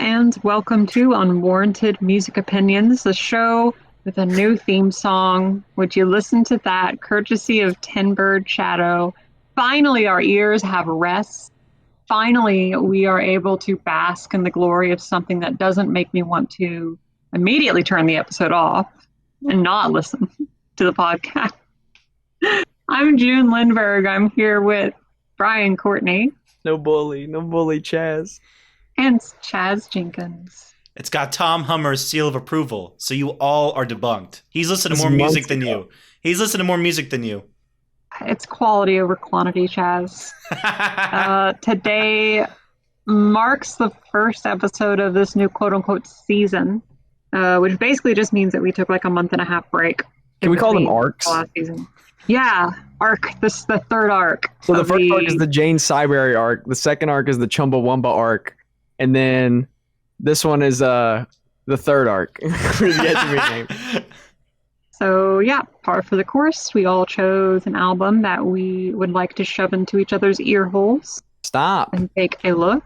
and welcome to Unwarranted Music Opinions, the show with a new theme song. Would you listen to that, courtesy of Ten Bird Shadow? Finally, our ears have rest. Finally, we are able to bask in the glory of something that doesn't make me want to immediately turn the episode off and not listen to the podcast. I'm June Lindberg. I'm here with Brian Courtney. No bully, Chaz. And Chaz Jenkins. It's got Tom Hummer's seal of approval, so you all are debunked. He's listened to more music than you. He's listened to more music than you. It's quality over quantity, Chaz. Today marks the first episode of this new quote-unquote season, which basically just means that we took like a month and a half break. Can we call them arcs? Last season. Yeah, arc. This is the third arc. So the first arc is the Jane Cyberry arc. The second arc is the Chumbawamba arc. And then this one is the third arc. So yeah, par for the course. We all chose an album that we would like to shove into each other's ear holes. Stop. And take a look.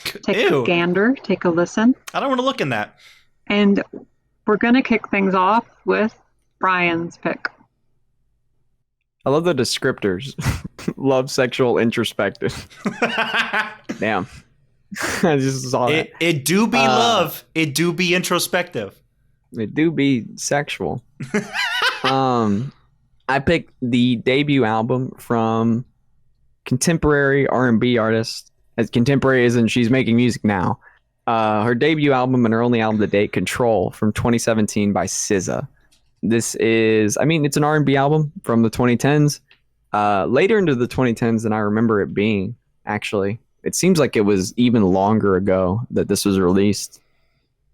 Take Ew. a gander. Take a listen. I don't want to look in that. And we're going to kick things off with Brian's pick. I love the descriptors. Love, sexual, introspective. Damn. I just saw that. It do be love. It do be introspective. It do be sexual. I picked the debut album from contemporary R&B artist. As contemporary as in she's making music now. Her debut album and her only album to date, Control, from 2017 by SZA. This is, it's an R&B album from the 2010s. Later into the 2010s than I remember it being, actually. It seems like it was even longer ago that this was released.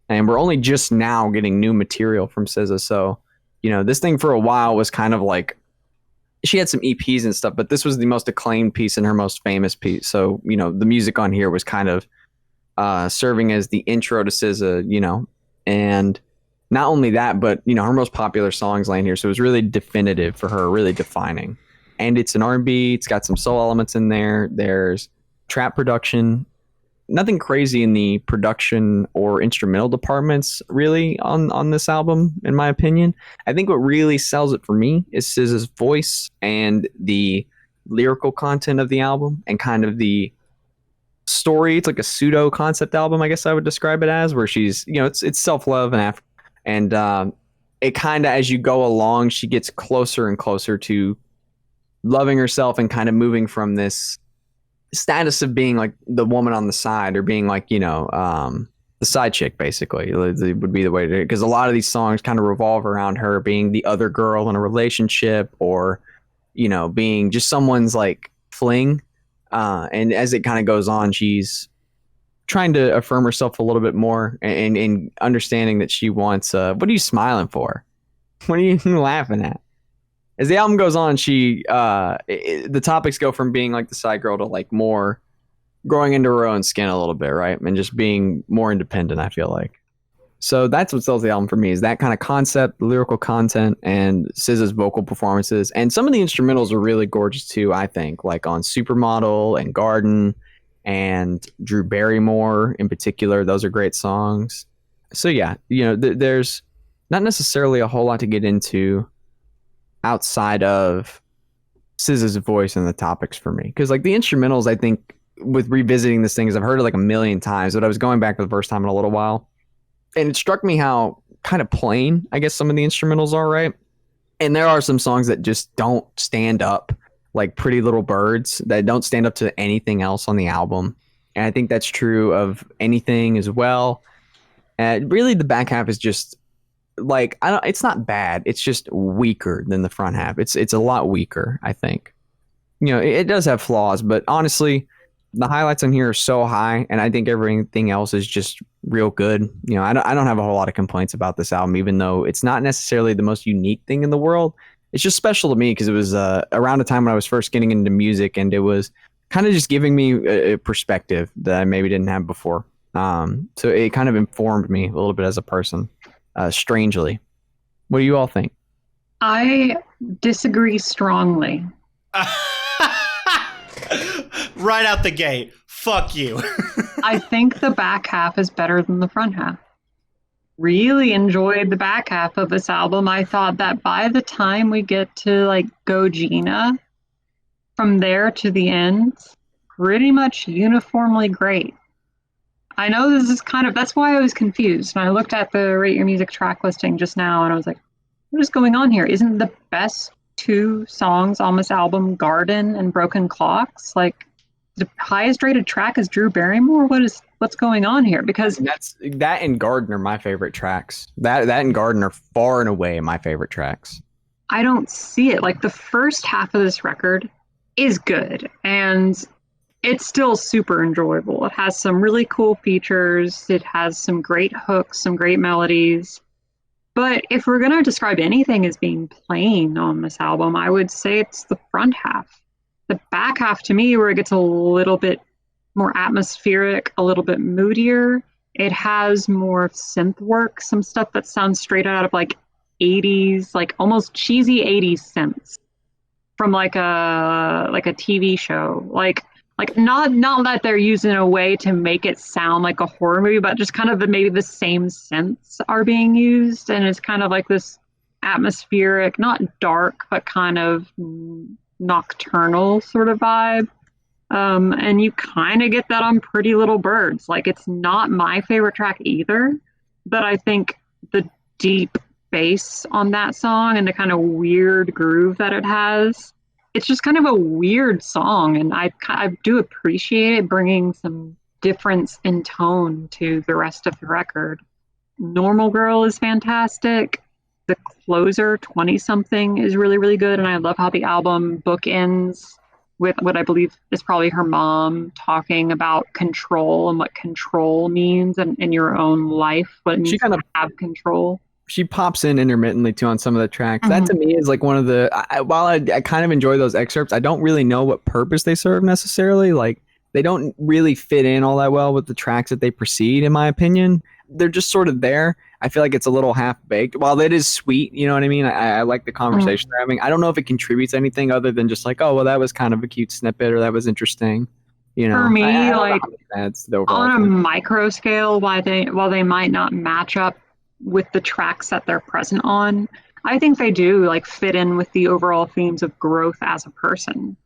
And we're only just now getting new material from SZA. So, this thing for a while was kind of like, she had some EPs and stuff, but this was the most acclaimed piece and her most famous piece. So, the music on here was kind of serving as the intro to SZA, and not only that, but, her most popular songs land here. So it was really definitive for her, really defining. And it's an R&B. It's got some soul elements in there. There's trap production. Nothing crazy in the production or instrumental departments, really, on this album, in my opinion. I think what really sells it for me is SZA's voice and the lyrical content of the album and kind of the story. It's like a pseudo concept album, I guess I would describe it as, where she's, it's self-love and it kind of, as you go along, she gets closer and closer to loving herself and kind of moving from this status of being like the woman on the side or being like, the side chick, basically. It would be the way to do it. Because a lot of these songs kind of revolve around her being the other girl in a relationship or, being just someone's like fling. And as it kind of goes on, she's trying to affirm herself a little bit more and understanding that she wants, what are you smiling for? What are you laughing at? As the album goes on, the topics go from being like the side girl to like more growing into her own skin a little bit, right? And just being more independent, I feel like. So that's what sells the album for me, is that kind of concept, the lyrical content, and SZA's vocal performances. And some of the instrumentals are really gorgeous too, I think, like on Supermodel and Garden and Drew Barrymore in particular. Those are great songs. So yeah, there's not necessarily a whole lot to get into outside of SZA's voice and the topics for me. Because like the instrumentals, I think with revisiting this thing, is I've heard it like a million times, but I was going back for the first time in a little while. And it struck me how kind of plain, I guess, some of the instrumentals are, right? And there are some songs that just don't stand up, like Pretty Little Birds, that don't stand up to anything else on the album. And I think that's true of Anything as well. And really the back half is just like, it's not bad. It's just weaker than the front half. It's a lot weaker, I think. It does have flaws, but honestly, the highlights on here are so high, and I think everything else is just real good. I don't have a whole lot of complaints about this album, even though it's not necessarily the most unique thing in the world. It's just special to me because it was around a time when I was first getting into music, and it was kind of just giving me a perspective that I maybe didn't have before. So it kind of informed me a little bit as a person, strangely. What do you all think? I disagree strongly. Right out the gate. Fuck you. I think the back half is better than the front half. Really enjoyed the back half of this album. I thought that by the time we get to like Go Gina, from there to the end, pretty much uniformly great. I know this is that's why I was confused. And I looked at the Rate Your Music track listing just now and I was like, what is going on here? Isn't the best two songs on this album Garden and Broken Clocks? Like, the highest rated track is Drew Barrymore? What's going on here? Because that and Garden are my favorite tracks. That and Garden are far and away my favorite tracks. I don't see it. Like, the first half of this record is good and it's still super enjoyable. It has some really cool features. It has some great hooks, some great melodies. But if we're going to describe anything as being plain on this album, I would say it's the front half. The back half, to me, where it gets a little bit more atmospheric, a little bit moodier. It has more synth work, some stuff that sounds straight out of like 80s, like almost cheesy 80s synths from like a TV show. Like not that they're using a way to make it sound like a horror movie, but just kind of maybe the same synths are being used, and it's kind of like this atmospheric, not dark, but kind of nocturnal sort of vibe. And you kind of get that on Pretty Little Birds. Like, it's not my favorite track either, but I think the deep bass on that song and the kind of weird groove that it has, it's just kind of a weird song, and I do appreciate it bringing some difference in tone to the rest of the record. Normal Girl is fantastic. The closer, 20-something, is really, really good, and I love how the album bookends with what I believe is probably her mom talking about control and what control means in your own life, what it means to have control. She pops in intermittently too on some of the tracks. That to me is like one of the, while I kind of enjoy those excerpts, I don't really know what purpose they serve necessarily. Like, they don't really fit in all that well with the tracks that they precede, in my opinion. They're just sort of there. I feel like it's a little half-baked. While it is sweet, you know what I mean? I like the conversation they're having. I don't know if it contributes anything other than just like, oh, well, that was kind of a cute snippet, or that was interesting. You know, for me, like, on a thing. micro scale, while they might not match up with the tracks that they're present on, I think they do like fit in with the overall themes of growth as a person.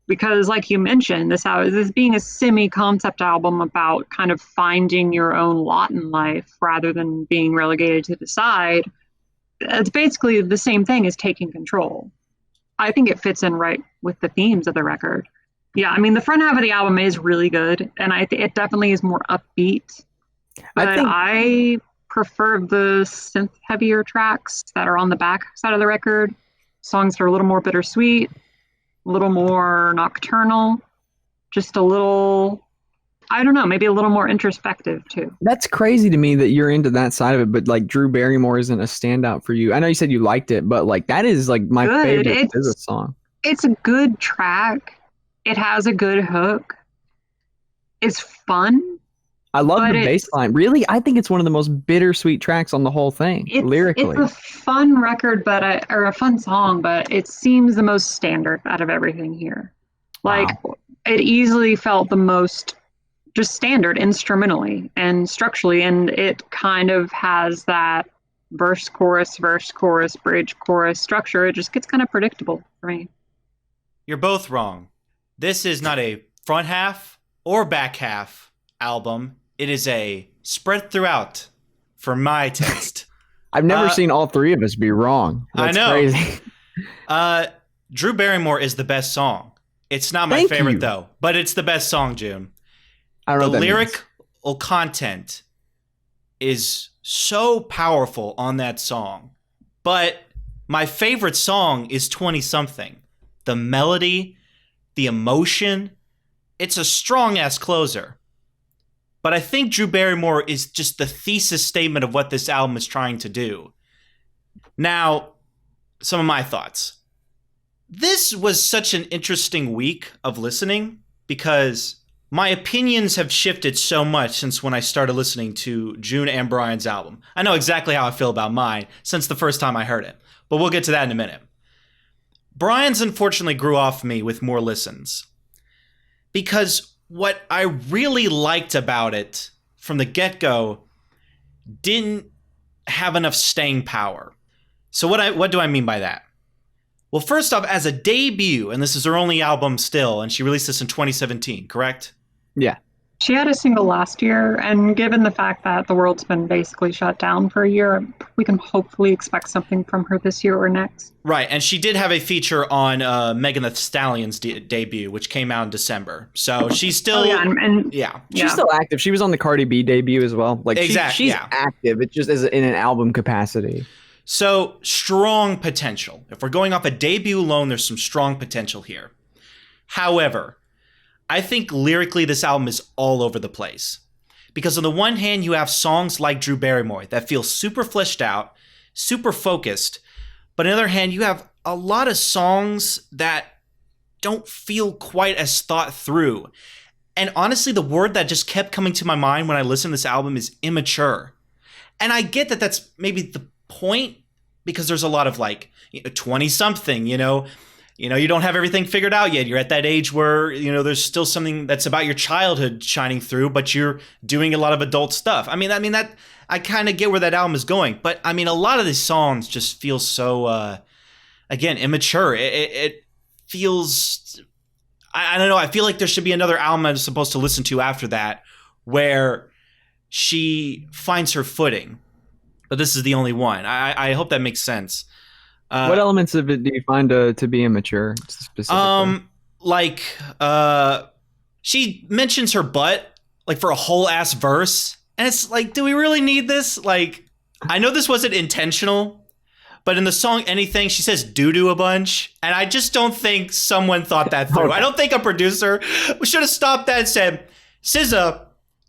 Because like you mentioned, this being a semi-concept album about kind of finding your own lot in life rather than being relegated to the side, it's basically the same thing as taking control. I think it fits in right with the themes of the record. Yeah, I mean, the front half of the album is really good, and it definitely is more upbeat. But I prefer the synth heavier tracks that are on the back side of the record. Songs that are a little more bittersweet, a little more nocturnal, just a little, I don't know, maybe a little more introspective too. That's crazy to me that you're into that side of it, but like Drew Barrymore isn't a standout for you. I know you said you liked it, but like that is like my favorite SZA song. It's a good track. It has a good hook. It's fun. I love the bass line. Really, I think it's one of the most bittersweet tracks on the whole thing, lyrically. It's a fun record, or a fun song, but it seems the most standard out of everything here. Like, it easily felt the most just standard instrumentally and structurally, and it kind of has that verse, chorus, bridge, chorus structure. It just gets kind of predictable for me. You're both wrong. This is not a front half or back half album. It is a spread throughout for my taste. I've never seen all three of us be wrong. That's I know. Crazy. Drew Barrymore is the best song. It's not my favorite though, but it's the best song, June. I don't know the what that lyrical content is so powerful on that song. But my favorite song is 20-something. The melody, the emotion, it's a strong-ass closer. But I think Drew Barrymore is just the thesis statement of what this album is trying to do. Now, some of my thoughts. This was such an interesting week of listening because my opinions have shifted so much since when I started listening to June and Brian's album. I know exactly how I feel about mine since the first time I heard it, but we'll get to that in a minute. Brian's unfortunately grew off me with more listens because what I really liked about it from the get-go didn't have enough staying power. So what do I mean by that? Well, first off, as a debut, and this is her only album still, and she released this in 2017, correct? Yeah. She had a single last year, and given the fact that the world's been basically shut down for a year, we can hopefully expect something from her this year or next. Right, and she did have a feature on Megan Thee Stallion's debut, which came out in December. So she's still, she's still active. She was on the Cardi B debut as well. Like she's active. It's just as in an album capacity. So strong potential. If we're going off a debut alone, there's some strong potential here. However, I think lyrically this album is all over the place. Because on the one hand, you have songs like Drew Barrymore that feel super fleshed out, super focused. But on the other hand, you have a lot of songs that don't feel quite as thought through. And honestly, the word that just kept coming to my mind when I listened to this album is immature. And I get that that's maybe the point, because there's a lot of 20-something, you don't have everything figured out yet. You're at that age where, there's still something that's about your childhood shining through, but you're doing a lot of adult stuff. I mean that I kind of get where that album is going, but I mean, a lot of these songs just feel so, again, immature. It feels, I don't know. I feel like there should be another album I'm supposed to listen to after that where she finds her footing, but this is the only one. I hope that makes sense. What elements of it do you find to be immature specifically? She mentions her butt for a whole ass verse, and it's do we really need this? I know this wasn't intentional, but in the song Anything, she says doo-doo a bunch, and I just don't think someone thought that through. I don't think a producer should have stopped that and said, SZA,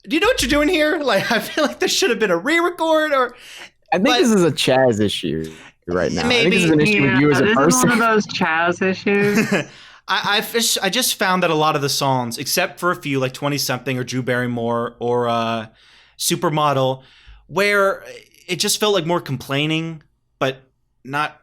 do you know what you're doing here? I feel like there should have been a re-record, I think this is a Chaz issue right now. Maybe. I think this is an issue with you as a person. This is one of those Chaz issues. I just found that a lot of the songs, except for a few like 20-something or Drew Barrymore or Supermodel, where it just felt like more complaining, but not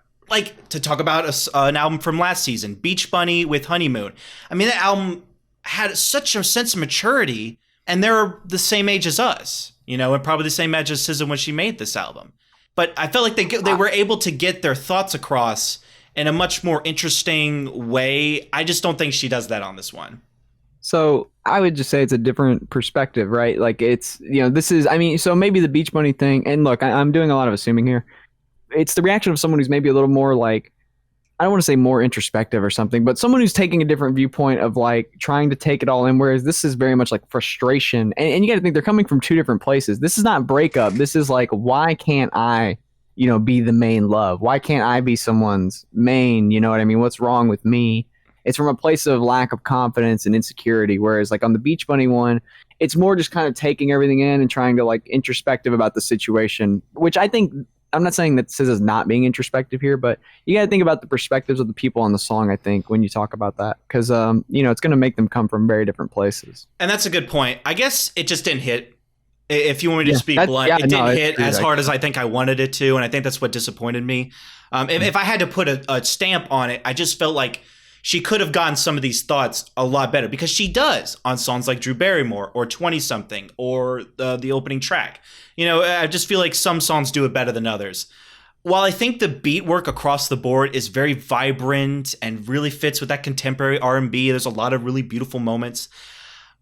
to talk about an album from last season, Beach Bunny with Honeymoon. I mean, that album had such a sense of maturity, and they're the same age as us, and probably the same age as SZA when she made this album. But I felt like they were able to get their thoughts across in a much more interesting way. I just don't think she does that on this one. So I would just say it's a different perspective, right? It's, this is, so maybe the Beach Bunny thing, and look, I'm doing a lot of assuming here. It's the reaction of someone who's maybe a little more I don't want to say more introspective or something, but someone who's taking a different viewpoint of trying to take it all in, whereas this is very much frustration. And you got to think they're coming from two different places. This is not breakup. This is why can't I, be the main love? Why can't I be someone's main? You know what I mean? What's wrong with me? It's from a place of lack of confidence and insecurity. Whereas on the Beach Bunny one, it's more just kind of taking everything in and trying to introspective about the situation, which I think, I'm not saying that SZA's not being introspective here, but you got to think about the perspectives of the people on the song, I think, when you talk about that. Because, it's going to make them come from very different places. And that's a good point. I guess it just didn't hit. If you want me to speak blunt, it didn't hit as hard as I think I wanted it to. And I think that's what disappointed me. If I had to put a stamp on it, I just felt like she could have gotten some of these thoughts a lot better, because she does on songs like Drew Barrymore or 20-something or the opening track. I just feel like some songs do it better than others. While I think the beat work across the board is very vibrant and really fits with that contemporary R&B, there's a lot of really beautiful moments,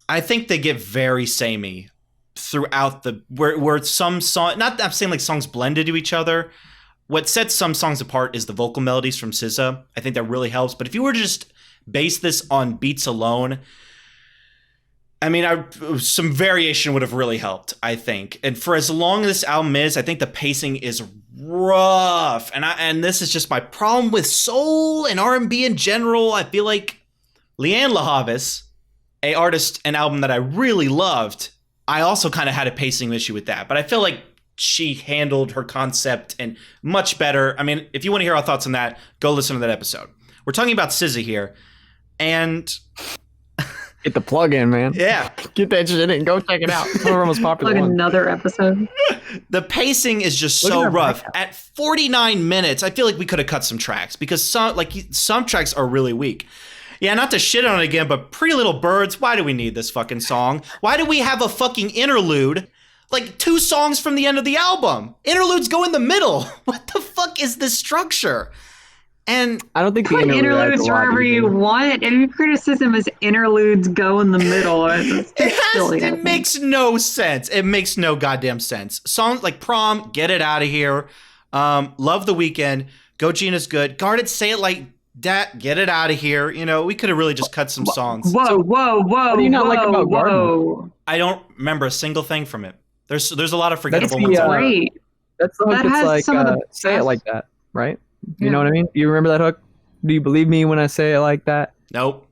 I think they get very samey throughout where some song, I'm saying songs blended to each other. What sets some songs apart is the vocal melodies from SZA. I think that really helps. But if you were to just base this on beats alone, some variation would have really helped, I think. And for as long as this album is, I think the pacing is rough. And this is just my problem with soul and R&B in general. I feel like Leanne LaHavis, an artist, an album that I really loved, I also kind of had a pacing issue with that. But I feel like she handled her concept and much better. If you want to hear our thoughts on that, go listen to that episode. We're talking about SZA here, and get the plug in, man. Yeah, get that shit in. Go check it out. It's one of our most popular ones. Another episode. The pacing is just so rough. At 49 minutes, I feel like we could have cut some tracks, because some tracks are really weak. Yeah, not to shit on it again, but Pretty Little Birds, why do we need this fucking song? Why do we have a fucking interlude? Like 2 songs from the end of the album. Interludes go in the middle. What the fuck is this structure? And I don't think the Put interludes adds a lot wherever you either. want. Any criticism is interludes go in the middle. It's just silly, I it think. makes no sense. It makes no goddamn sense. Songs like Prom, Get It Out of Here, Love the Weekend, Go Gina's Good, Guarded, Say It Like That, Get It Out of Here. You know, we could have really just cut some songs. Whoa, whoa, whoa, What do you not like about whoa. I don't remember a single thing from it. There's a lot of forgettable the, ones. It's on it. great. That's the hook That that's has like, some of the say it best- like that, right? You Yeah. know what I mean? Do you remember that hook? Do you believe me when I say it like that? Nope.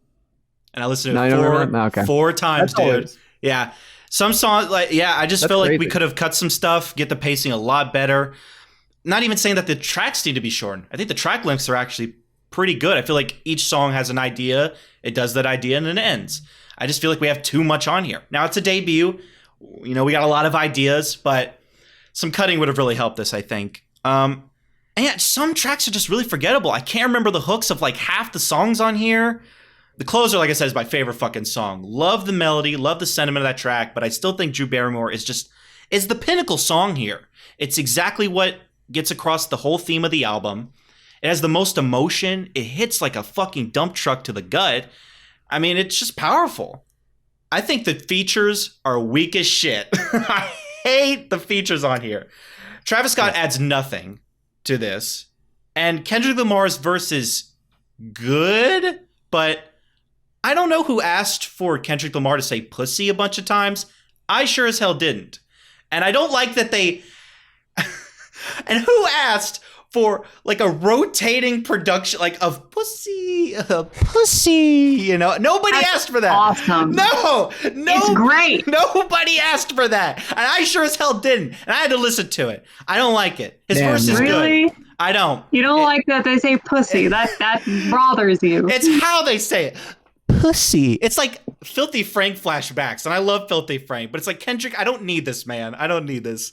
And I listened No, to you don't it remember that? No, okay. 4 times, That's all it dude. is. Yeah. Some songs, like, yeah, I just That's feel like we crazy. could have cut some stuff, get the pacing a lot better. Not even saying that the tracks need to be shortened. I think the track lengths are actually pretty good. I feel like each song has an idea. It does that idea and then it ends. I just feel like we have too much on here. Now it's a debut. You know, we got a lot of ideas, but some cutting would have really helped this, I think. And yeah, some tracks are just really forgettable. I can't remember the hooks of like half the songs on here. The Closer, like I said, is my favorite fucking song. Love the melody, love the sentiment of that track, but I still think Drew Barrymore is the pinnacle song here. It's exactly what gets across the whole theme of the album. It has the most emotion. It hits like a fucking dump truck to the gut. I mean, it's just powerful. I think the features are weak as shit. I hate the features on here. Travis Scott adds nothing to this. And Kendrick Lamar's verse is good, but I don't know who asked for Kendrick Lamar to say pussy a bunch of times. I sure as hell didn't. And I don't like that they... And who asked for like a rotating production like of pussy, you know? Nobody That's asked for that. awesome. No, It's great. Nobody asked for that, and I sure as hell didn't. And I had to listen to it. I don't like it. His Damn, verse is Really? good. I don't. You don't like that they say pussy. That bothers you. It's how they say it. Pussy. It's like Filthy Frank flashbacks, and I love Filthy Frank, but it's like, Kendrick, I don't need this, man. I don't need this.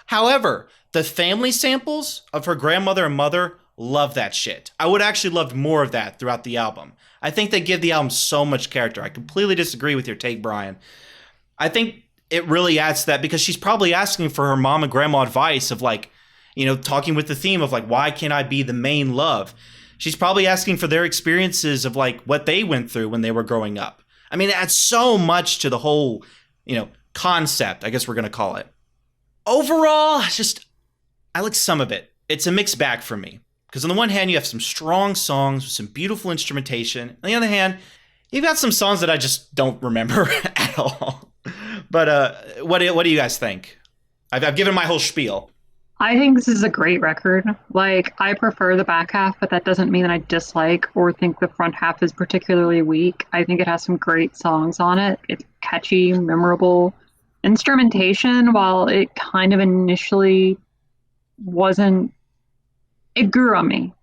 However, the family samples of her grandmother and mother, love that shit. I would actually loved more of that throughout the album. I think they give the album so much character. I completely disagree with your take, Brian. I think it really adds to that because she's probably asking for her mom and grandma advice of like, you know, talking with the theme of like, why can't I be the main love? She's probably asking for their experiences of like what they went through when they were growing up. I mean, it adds so much to the whole, you know, concept, I guess we're going to call it. Overall, I like some of it. It's a mixed bag for me. Because on the one hand, you have some strong songs with some beautiful instrumentation. On the other hand, you've got some songs that I just don't remember at all. But what do you guys think? I've given my whole spiel. I think this is a great record. Like, I prefer the back half, but that doesn't mean that I dislike or think the front half is particularly weak. I think it has some great songs on it. It's catchy, memorable. Instrumentation, while it kind of initially wasn't, it grew on me.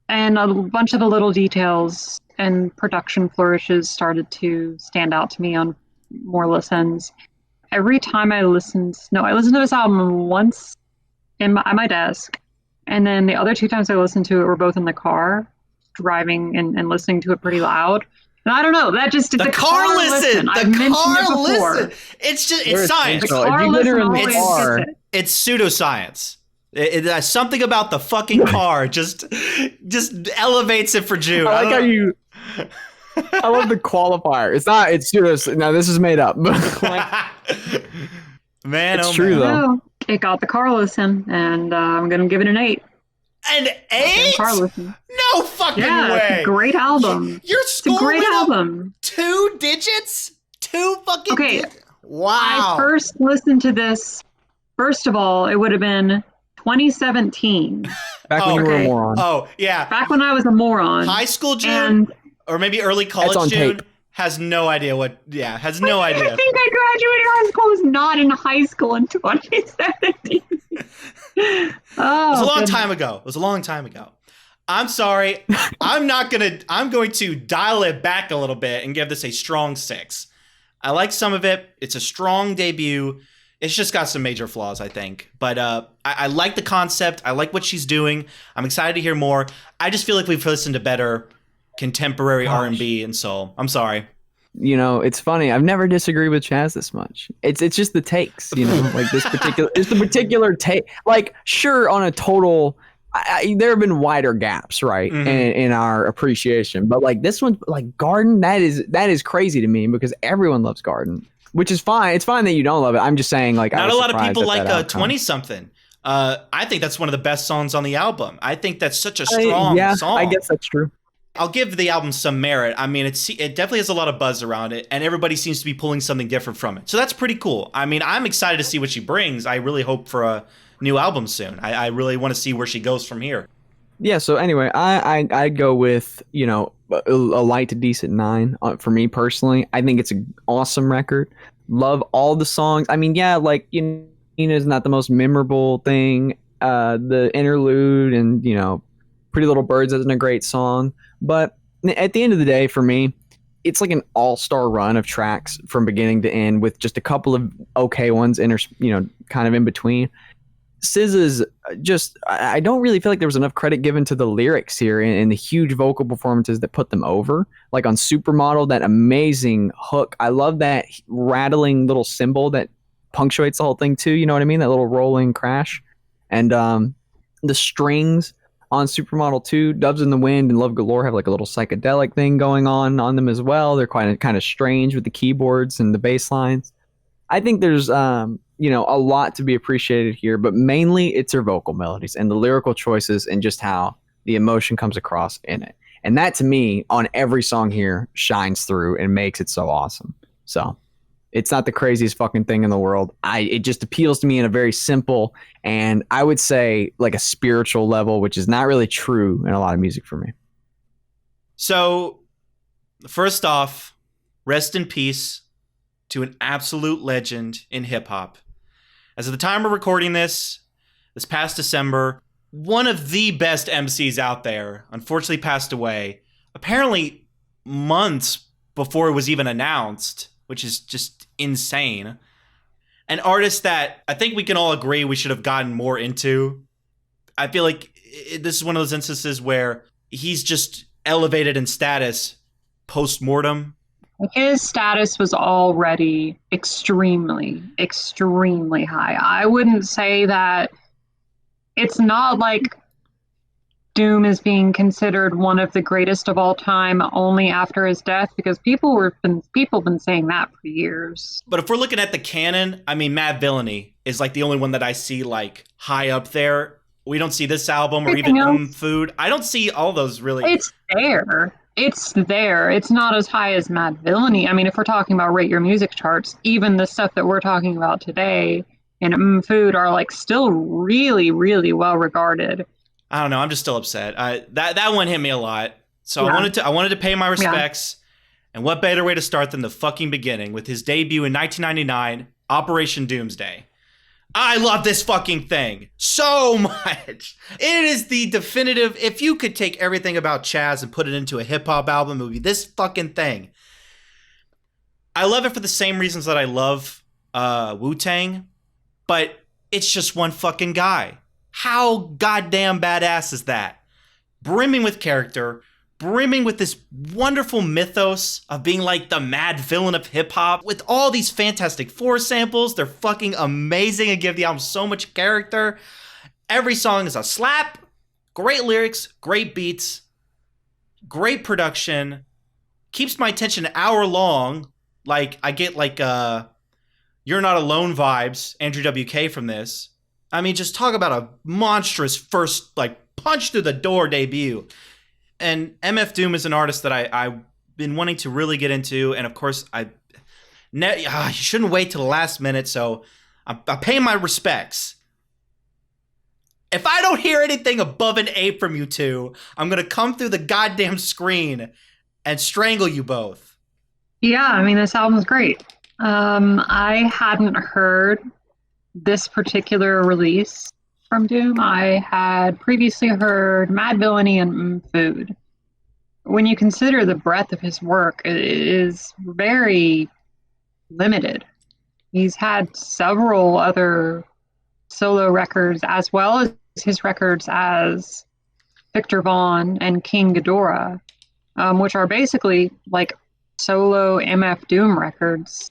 And a bunch of the little details and production flourishes started to stand out to me on more listens. Every time I listened to this album once at my desk, and then the other 2 times I listened to it were both in the car, driving and listening to it pretty loud. And I don't know, that just The car listen. I've mentioned it before. Listen. It's just You're it's science. essential. Car If you get her in listen the always car, gets it. It's pseudoscience. It something about the fucking car just elevates it for June. I like how you. I love the qualifier. It's not. It's serious. Now this is made up. Man, It's oh true, man. though. No, it got the car listen, and I'm gonna give it an 8. An 8? Car listen. No fucking Yeah, way. it's a great album. You're It's a scoring great up album. 2 digits? 2 fucking Okay. Wow. I first listened to this. First of all, it would have been 2017, Back when you were a okay. moron. Oh, yeah. back when I was a moron. High school June And or maybe early college on June tape. has no idea has no I idea. think I graduated high school. I was not in high school in 2017. It was a long time ago. It was a long time ago. I'm sorry. I'm going to dial it back a little bit and give this a strong 6. I like some of it. It's a strong debut. It's just got some major flaws, I think. But I like the concept. I like what she's doing. I'm excited to hear more. I just feel like we've listened to better contemporary Gosh. R&B and soul. I'm sorry. You know, it's funny. I've never disagreed with Chaz this much. It's just the takes, you know, like this particular, it's the particular take. Like, sure, on a total, there have been wider gaps, right, in our appreciation. But like this one, like Garden, that is crazy to me because everyone loves Garden, which is fine. It's fine that you don't love it. I'm just saying, like, not a lot of people like 20-something. I think that's one of the best songs on the album. I think that's such a strong song. I guess that's true. I'll give the album some merit. I mean, it definitely has a lot of buzz around it, and everybody seems to be pulling something different from it. So that's pretty cool. I mean, I'm excited to see what she brings. I really hope for a new album soon. I really want to see where she goes from here. Yeah, so anyway, I'd go with, you know, a light to decent 9 for me personally. I think it's an awesome record. Love all the songs. I mean, yeah, like, you know, is not the most memorable thing. The interlude and, you know, Pretty Little Birds isn't a great song. But at the end of the day, for me, it's like an all-star run of tracks from beginning to end with just a couple of okay ones, you know, kind of in between. SZA's just, I don't really feel like there was enough credit given to the lyrics here and the huge vocal performances that put them over. Like on Supermodel, that amazing hook. I love that rattling little cymbal that punctuates the whole thing too. You know what I mean? That little rolling crash. And the strings on Supermodel 2, Doves in the Wind and Love Galore have like a little psychedelic thing going on them as well. They're kind of strange with the keyboards and the bass lines. I think there's you know, a lot to be appreciated here, but mainly it's her vocal melodies and the lyrical choices and just how the emotion comes across in it. And that to me, on every song here, shines through and makes it so awesome. So it's not the craziest fucking thing in the world. It just appeals to me in a very simple and I would say like a spiritual level, which is not really true in a lot of music for me. So, first off, rest in peace to an absolute legend in hip hop. As of the time we're recording this past December, one of the best MCs out there unfortunately passed away, apparently months before it was even announced, which is just insane. An artist that I think we can all agree we should have gotten more into. I feel like this is one of those instances where he's just elevated in status post-mortem. His status was already extremely, extremely high. I wouldn't say that it's not like Doom is being considered one of the greatest of all time only after his death, because people have been saying that for years. But if we're looking at the canon, I mean, Mad Villainy is like the only one that I see like high up there. We don't see this album or even Food. I don't see all those really. It's there. It's there. It's not as high as Mad Villainy. I mean, if we're talking about rate your music charts, even the stuff that we're talking about today in Food are like still really, really well regarded. I don't know. I'm just still upset. That one hit me a lot. So yeah. I wanted to pay my respects. Yeah. And what better way to start than the fucking beginning with his debut in 1999, Operation Doomsday. I love this fucking thing so much. It is the definitive, if you could take everything about Chaz and put it into a hip hop album, it would be this fucking thing. I love it for the same reasons that I love Wu-Tang, but it's just one fucking guy. How goddamn badass is that? Brimming with character, brimming with this wonderful mythos of being like the mad villain of hip hop with all these Fantastic Four samples. They're fucking amazing and give the album so much character. Every song is a slap. Great lyrics, great beats, great production. Keeps my attention an hour long. Like I get like You're Not Alone vibes, Andrew WK from this. I mean, just talk about a monstrous first like punch through the door debut. And MF Doom is an artist that I've been wanting to really get into. And of course, you shouldn't wait till the last minute. So I pay my respects. If I don't hear anything above an 8 from you two, I'm going to come through the goddamn screen and strangle you both. Yeah, I mean, this album's great. I hadn't heard this particular release from Doom. I had previously heard Mad Villainy and Food. When you consider the breadth of his work, it is very limited. He's had several other solo records as well as his records as Victor Vaughn and King Ghidorah. which are basically like solo MF Doom records,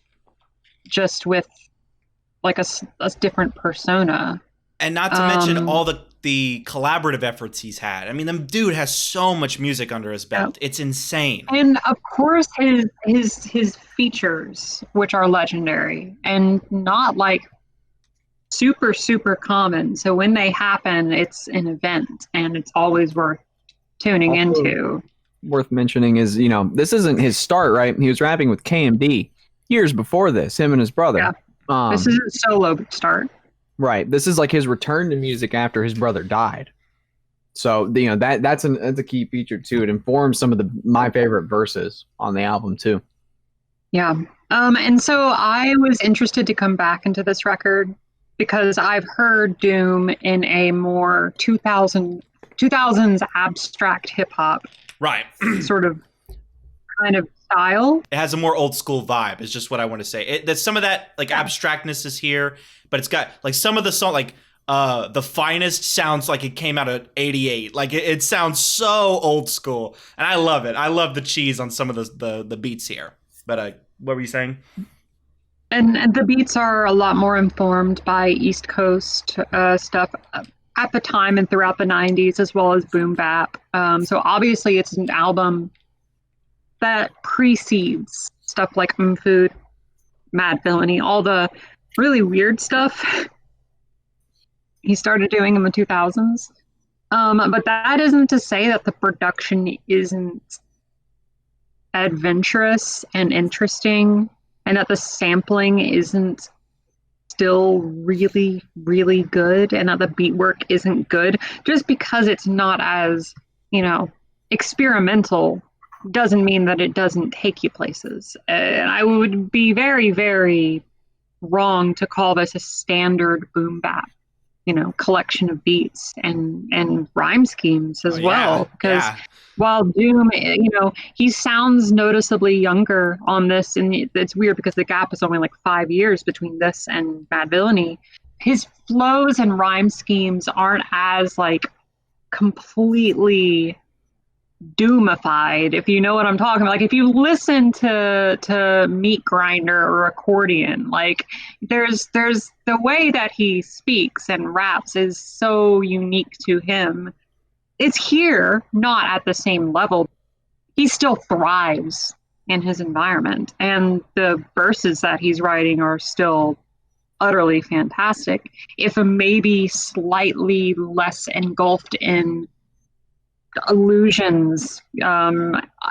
just with like a different persona. And not to mention all the collaborative efforts he's had. I mean, the dude has so much music under his belt. It's insane. And of course his features, which are legendary and not like super, super common. So when they happen, it's an event and it's always worth tuning into. Worth mentioning is, this isn't his start, right? He was rapping with KMD years before this, him and his brother. Yeah. This is a solo start. Right. This is like his return to music after his brother died. So, that's a key feature too. It informs some of my favorite verses on the album too. Yeah. And so I was interested to come back into this record because I've heard Doom in a more 2000s abstract hip hop, right? Sort of kind of style. It has a more old school vibe. Is just what I want to say. There's some of that like abstractness is here, but it's got like some of the song like The Finest sounds like it came out of '88. Like it sounds so old school, and I love it. I love the cheese on some of the beats here. But what were you saying? And the beats are a lot more informed by East Coast stuff at the time and throughout the 90s, as well as boom bap. So obviously it's an album that precedes stuff like Food, Mad Villainy, all the really weird stuff he started doing in the 2000s. But that isn't to say that the production isn't adventurous and interesting, and that the sampling isn't still really, really good, and that the beat work isn't good. Just because it's not as, experimental doesn't mean that it doesn't take you places. And I would be very, very wrong to call this a standard boom bap, collection of beats and rhyme schemes as well. Because while Doom, he sounds noticeably younger on this, and it's weird because the gap is only like 5 years between this and Mad Villainy. His flows and rhyme schemes aren't as like completely doomified, if you know what I'm talking about. Like if you listen to Meat Grinder or Accordion, like there's the way that he speaks and raps is so unique to him. It's here, not at the same level. He still thrives in his environment, and the verses that he's writing are still utterly fantastic, if maybe slightly less engulfed in allusions,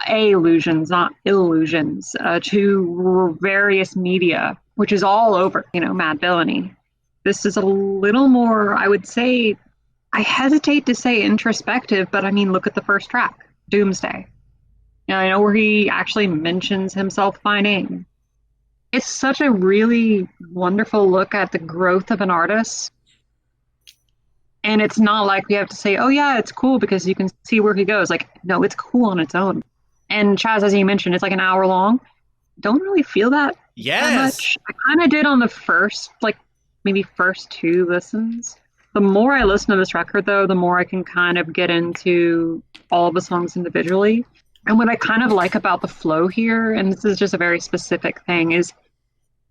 allusions, not illusions, to various media, which is all over, Mad Villainy. This is a little more, I would say, I hesitate to say introspective, but I mean, look at the first track, Doomsday. I know where he actually mentions himself by name. It's such a really wonderful look at the growth of an artist. And it's not like we have to say, oh yeah, it's cool because you can see where he goes. Like, no, it's cool on its own. And Chaz, as you mentioned, it's like an hour long. Don't really feel that much. I kind of did on the first, maybe first 2 listens. The more I listen to this record, though, the more I can kind of get into all of the songs individually. And what I kind of like about the flow here, and this is just a very specific thing, is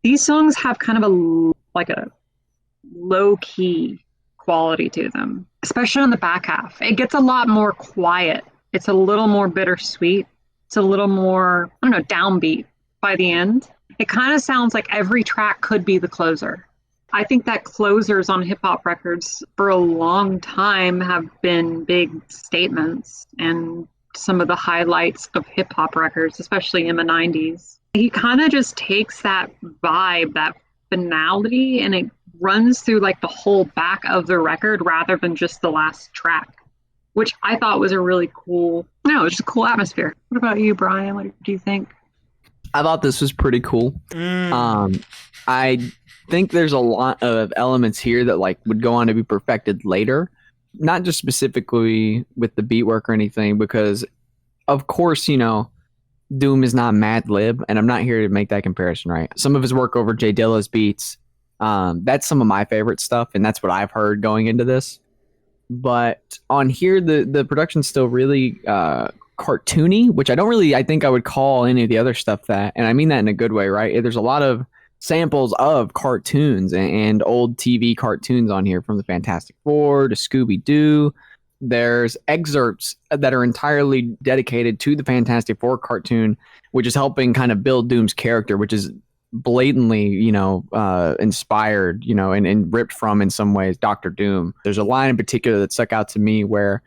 these songs have kind of a low-key quality to them, especially on the back half. It gets a lot more quiet. It's a little more bittersweet. It's a little more, downbeat by the end. It kind of sounds like every track could be the closer. I think that closers on hip-hop records for a long time have been big statements and some of the highlights of hip-hop records, especially in the 90s. He kind of just takes that vibe, that finality, and it runs through the whole back of the record rather than just the last track, which I thought was a really cool, it's just a cool atmosphere. What about you, Brian? What do you think? I thought this was pretty cool. I think there's a lot of elements here that would go on to be perfected later, not just specifically with the beat work or anything, because of course, Doom is not Mad Lib, and I'm not here to make that comparison, right? Some of his work over J Dilla's beats, that's some of my favorite stuff, and that's what I've heard going into this. But on here, the production's still really cartoony, which I think I would call any of the other stuff that, and I mean that in a good way, right? There's a lot of samples of cartoons and old TV cartoons on here, from the Fantastic Four to Scooby-Doo. There's excerpts that are entirely dedicated to the Fantastic Four cartoon, which is helping kind of build Doom's character, which is blatantly, inspired, and ripped from, in some ways, Doctor Doom. There's a line in particular that stuck out to me where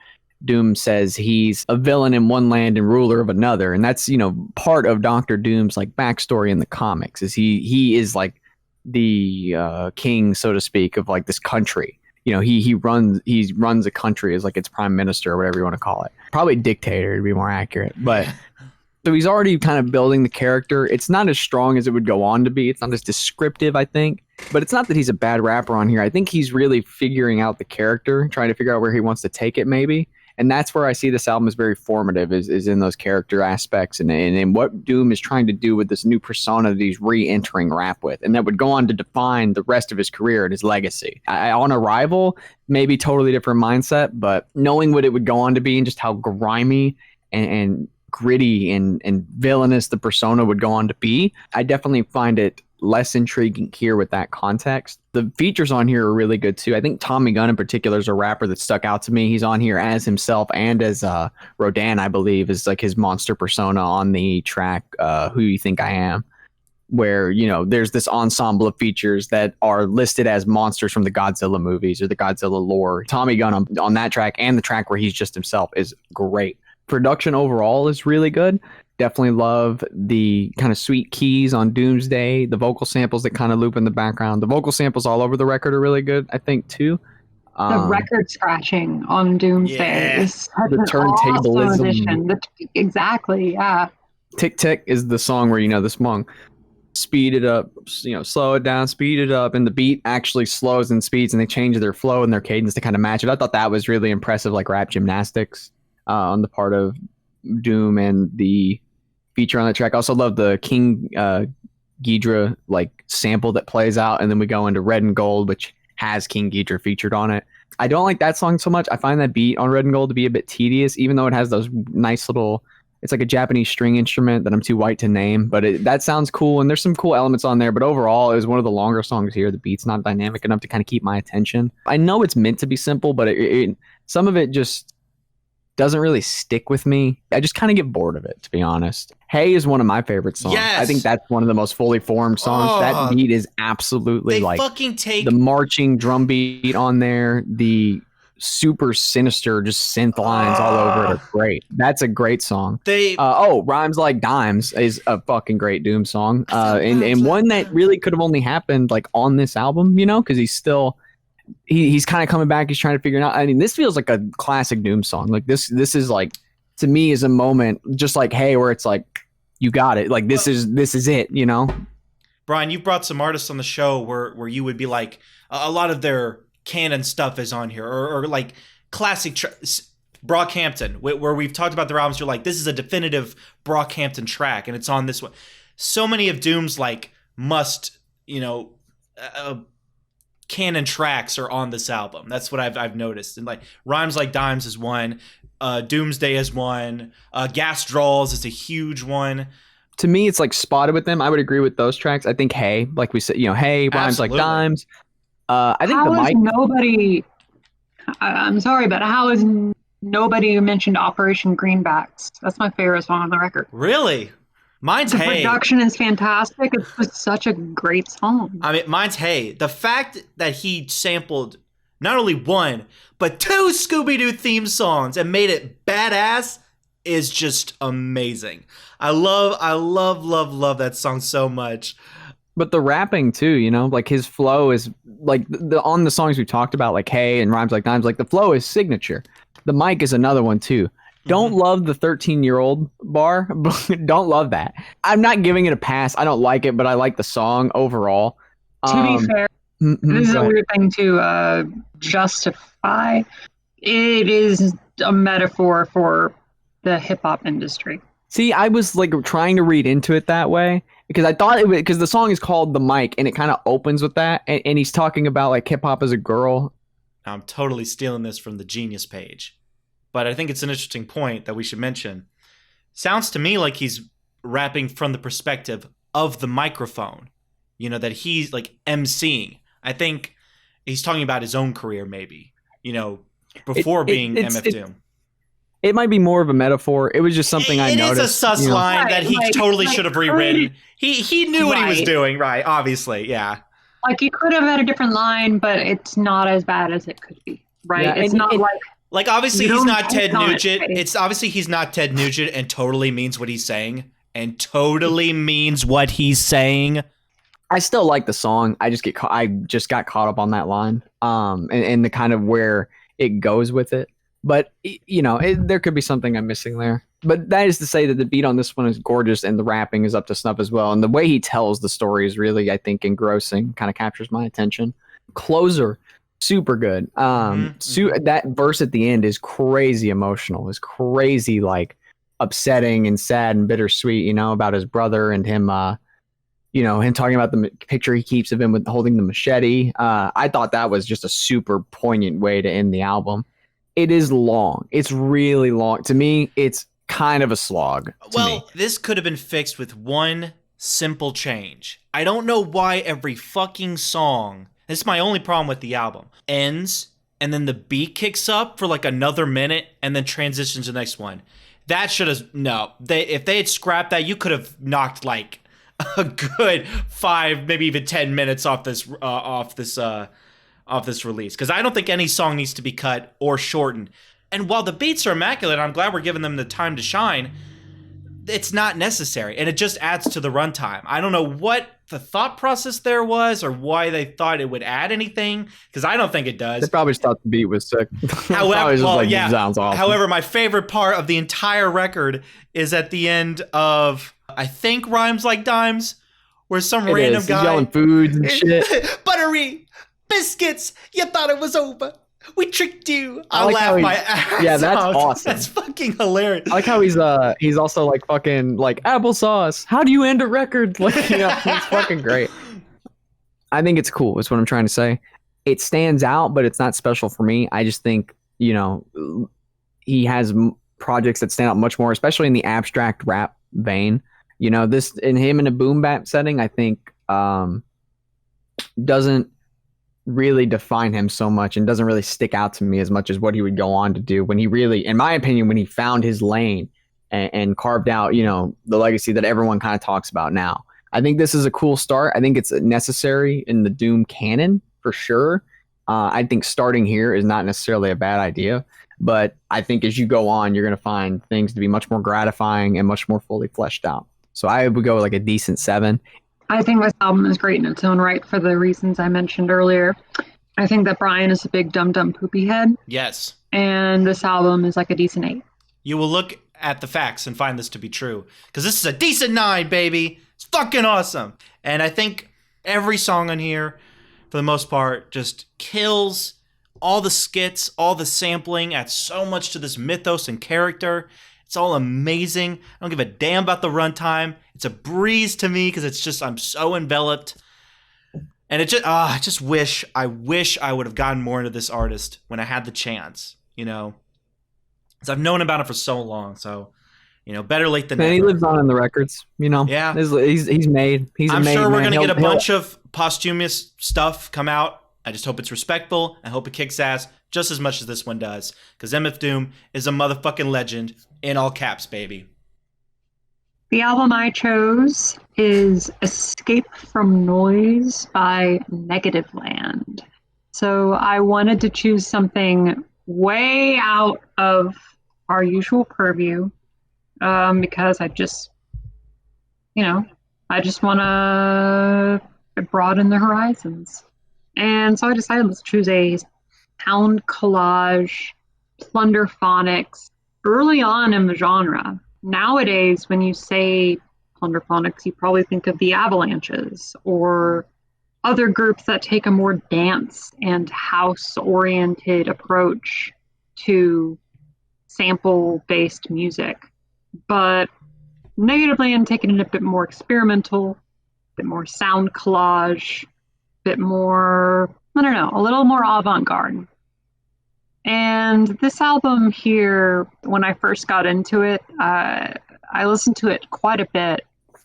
Doom says he's a villain in one land and ruler of another, and that's part of Doctor Doom's like backstory in the comics. Is he is like the king, so to speak, of like this country. He runs a country as like its prime minister or whatever you want to call it. Probably dictator to be more accurate, but. So he's already kind of building the character. It's not as strong as it would go on to be. It's not as descriptive, I think. But it's not that he's a bad rapper on here. I think he's really figuring out the character, trying to figure out where he wants to take it, maybe. And that's where I see this album as very formative, is in those character aspects and what Doom is trying to do with this new persona that he's re-entering rap with. And that would go on to define the rest of his career and his legacy. On Arrival, maybe totally different mindset, but knowing what it would go on to be and just how grimy and gritty and villainous the persona would go on to be, I definitely find it less intriguing here with that context. The features on here are really good too. I think Tommy Gunn in particular is a rapper that stuck out to me. He's on here as himself and as Rodan, I believe, is like his monster persona on the track Who You Think I Am, where there's this ensemble of features that are listed as monsters from the Godzilla movies or the Godzilla lore. Tommy Gunn on that track and the track where he's just himself is great. Production overall is really good. Definitely love the kind of sweet keys on Doomsday, the vocal samples that kind of loop in the background. The vocal samples all over the record are really good, I think, too. The record scratching on Doomsday is such the an turntablism. awesome addition. Exactly, yeah. Tick Tick is the song where, the song, speed it up, slow it down, speed it up, and the beat actually slows and speeds, and they change their flow and their cadence to kind of match it. I thought that was really impressive, like rap gymnastics. On the part of Doom and the feature on the track. I also love the King Ghidra like sample that plays out, and then we go into Red and Gold, which has King Ghidra featured on it. I don't like that song so much. I find that beat on Red and Gold to be a bit tedious, even though it has those nice little, it's like a Japanese string instrument that I'm too white to name, but that sounds cool, and there's some cool elements on there, but overall it was one of the longer songs here. The beat's not dynamic enough to kind of keep my attention. I know it's meant to be simple, but some of it just doesn't really stick with me. I just kind of get bored of it, to be honest. Hey is one of my favorite songs. Yes. I think that's one of the most fully formed songs. That beat is absolutely like fucking take the marching drum beat on there, the super sinister just synth lines all over it are great. That's a great song. Rhymes Like Dimes is a fucking great Doom song. And one that really could have only happened like on this album, because he's still he's kind of coming back. He's trying to figure it out. I mean, this feels like a classic Doom song. Like this is like, to me, is a moment just like Hey, where it's like, you got it. Like this is it. Brian, you brought some artists on the show where you would be like, a lot of their canon stuff is on here, or like classic Brockhampton, where we've talked about their albums. You're like, this is a definitive Brockhampton track, and it's on this one. So many of Doom's like must canon tracks are on this album. That's what I've noticed. And like Rhymes Like Dimes is one, Doomsday is one, Gas Draws is a huge one. To me, it's like spotted with them. I would agree with those tracks. I think Hey, like we said, Hey, Rhymes Like Dimes. I think I'm sorry, but how is nobody mentioned Operation Greenbacks? That's my favorite song on the record. Really? Mine's the Hey. production is fantastic. It's just such a great song. I mean, mine's Hey. The fact that he sampled not only one, but two Scooby-Doo theme songs and made it badass is just amazing. I love that song so much. But the rapping too, like his flow is like on the songs we talked about, like Hey and Rhymes Like Dimes, like the flow is signature. The mic is another one too. Don't love the 13-year-old bar. Don't love that. I'm not giving it a pass. I don't like it, but I like the song overall. To be fair, this is a weird thing to justify. It is a metaphor for the hip-hop industry. See, I was like trying to read into it that way because I thought it was, because the song is called The Mic and it kind of opens with that. And he's talking about like hip-hop as a girl. I'm totally stealing this from the Genius page. But I think it's an interesting point that we should mention. sounds to me like he's rapping from the perspective of the microphone, you know, that he's like emceeing. I think he's talking about his own career, maybe, you know, before being MF Doom. It might be more of a metaphor. It was just something I noticed. It is a sus line that he totally should have rewritten. He knew what he was doing, right? Obviously, yeah. Like, he could have had a different line, but it's not as bad as it could be, right? Yeah, it's not like obviously he's not Ted Nugent. It's obviously he's not Ted Nugent and totally means what he's saying. And totally means what he's saying. I still like the song. I just got caught up on that line, and the kind of where it goes with it. But you know, there could be something I'm missing there. But that is to say that the beat on this one is gorgeous, and the rapping is up to snuff as well. And the way he tells the story is really, I think, engrossing. Kind of captures my attention. Closer, super good. That verse at the end is crazy emotional. Is crazy like upsetting and sad and bittersweet, you know, about his brother and him, you know, him talking about the picture he keeps of him with holding the machete. I thought that was just a super poignant way to end the album. It is long. It's really long. To me, it's kind of a slog. Well, this could have been fixed with one simple change. I don't know why every fucking song, this is my only problem with the album, ends and then the beat kicks up for like another minute and then transitions to the next one. That should have if they had scrapped that, you could have knocked like a good 5, maybe even 10 minutes off this release, because I don't think any song needs to be cut or shortened. And while the beats are immaculate, I'm glad we're giving them the time to shine. It's not necessary, and it just adds to the runtime. I don't know what the thought process there was or why they thought it would add anything, because I don't think it does. They probably just thought the beat was sick. However, sounds awesome. However, my favorite part of the entire record is at the end of, I think, Rhymes Like Dimes, where some random guy... He's yelling foods and shit. Buttery biscuits, you thought it was over. We tricked you. I laughed my ass off. Yeah, that's awesome. That's fucking hilarious. I like how he's also like fucking like applesauce. How do you end a record? Like, you know, it's fucking great. I think it's cool. Is what I'm trying to say. It stands out, but it's not special for me. I just think, you know, he has projects that stand out much more, especially in the abstract rap vein. You know, this in him in a boom bap setting, I think doesn't really define him so much and doesn't really stick out to me as much as what he would go on to do when he really, in my opinion, when he found his lane and carved out, you know, the legacy that everyone kind of talks about now. I think this is a cool start. I think it's necessary in the Doom canon for sure. I think starting here is not necessarily a bad idea, but I think as you go on, you're going to find things to be much more gratifying and much more fully fleshed out. So I would go like a decent 7. I think this album is great in its own right for the reasons I mentioned earlier. I think that Brian is a big dumb poopy head. Yes. And this album is like a decent 8. You will look at the facts and find this to be true, because this is a decent 9, baby. It's fucking awesome. And I think every song on here, for the most part, just kills. All the skits, all the sampling adds so much to this mythos and character. It's all amazing. I don't give a damn about the runtime. It's a breeze to me because it's just, I'm so enveloped. And it just, I just wish I would have gotten more into this artist when I had the chance, you know, because I've known about him for so long. So, you know, better late than never. He lives on in the records, you know. Yeah. He's made. I'm sure we're going to get a bunch of posthumous stuff come out. I just hope it's respectful. I hope it kicks ass just as much as this one does, because MF Doom is a motherfucking legend in all caps, baby. The album I chose is Escape from Noise by Negativland. So I wanted to choose something way out of our usual purview, because I just want to broaden the horizons. And so I decided let's choose a sound collage, plunderphonics, early on in the genre. Nowadays, when you say plunderphonics, you probably think of the Avalanches or other groups that take a more dance and house-oriented approach to sample-based music. But Negativland taking it a bit more experimental, a bit more sound collage, bit more, I don't know, a little more avant-garde. And this album here, when I first got into it, I I listened to it quite a bit.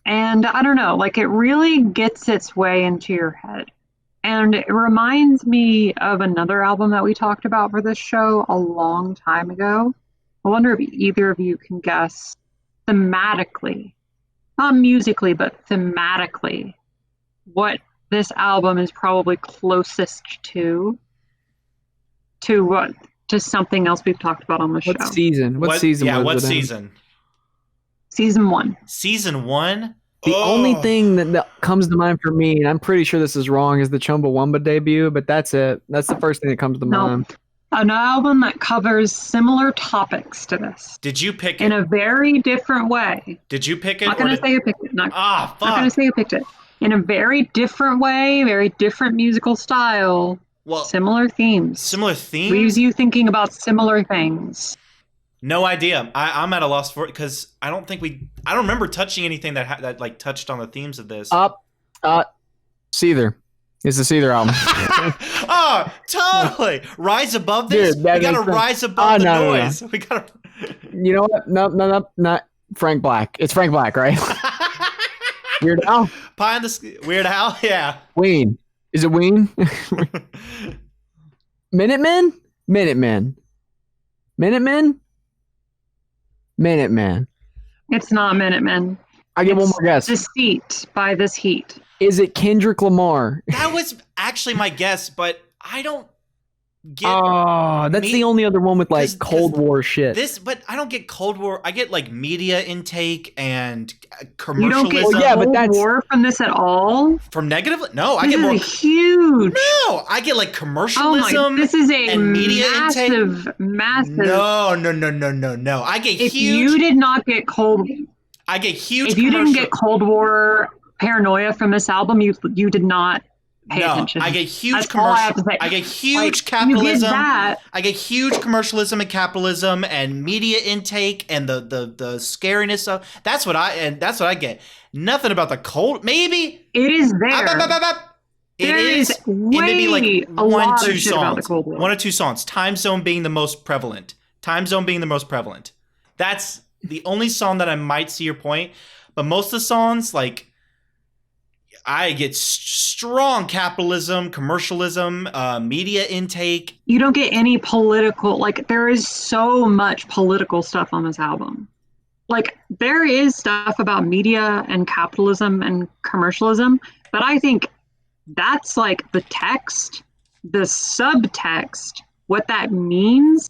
And I don't know, like it really gets its way into your head. And it reminds me of another album that we talked about for this show a long time ago. I wonder if either of you can guess thematically, not musically, but thematically, what this album is probably closest to something else we've talked about on the show. What season? What season? Yeah, was what it in? season? Season 1. Season 1? The only thing that comes to mind for me, and I'm pretty sure this is wrong, is the Chumbawamba debut, but that's it. That's the first thing that comes to mind. An album that covers similar topics to this. Did you pick it? In a very different way. Did you pick it? Not going to say who picked it. Not going to say who picked it. In a very different way, very different musical style. Well, similar themes. Similar themes? Leaves you thinking about similar things. No idea. I'm at a loss for it because I don't remember touching anything that like touched on the themes of this. Seether. It's the Seether album. Oh, totally. Rise above this. Dude, we gotta rise above the noise. No. We gotta. You know what? No, not Frank Black. It's Frank Black, right? Weird Al. Pie in the Weird Al. Yeah. Ween. Is it Ween? Minutemen. It's not Minutemen. I get one more guess. Deceit by This Heat. Is it Kendrick Lamar? That was actually my guess, but I don't get. Oh, that's the only other one with like Cold War shit. But I don't get Cold War. I get like media intake and commercialism. You don't get Cold War from this at all? From Negativland? No, I get more. Huge. No, I get like commercialism. Oh my, this is a and media massive, intake. massive. No. I get if huge. You did not get Cold. I get huge. If you didn't get Cold War paranoia from this album, you did not pay attention. I get huge commercial. I get huge capitalism. You get that. I get huge commercialism and capitalism and media intake and the scariness of that's what I get. Nothing about the cold. Maybe it is there. It is maybe like one or two songs. Time Zone being the most prevalent. That's the only song that I might see your point. But most of the songs, like, I get strong capitalism, commercialism, media intake. You don't get any political, like, there is so much political stuff on this album. Like, there is stuff about media and capitalism and commercialism, but I think that's like the text, the subtext, what that means,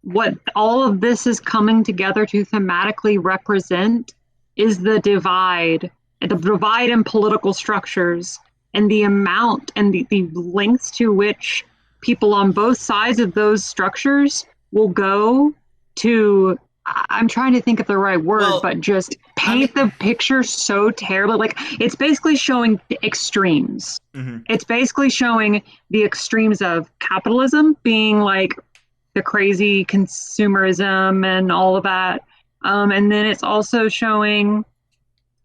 what all of this is coming together to thematically represent is the divide in political structures and the amount and the lengths to which people on both sides of those structures will go to, I'm trying to think of the right word, but just paint the picture so terribly. Like, it's basically showing the extremes. Mm-hmm. It's basically showing the extremes of capitalism being like the crazy consumerism and all of that. And then it's also showing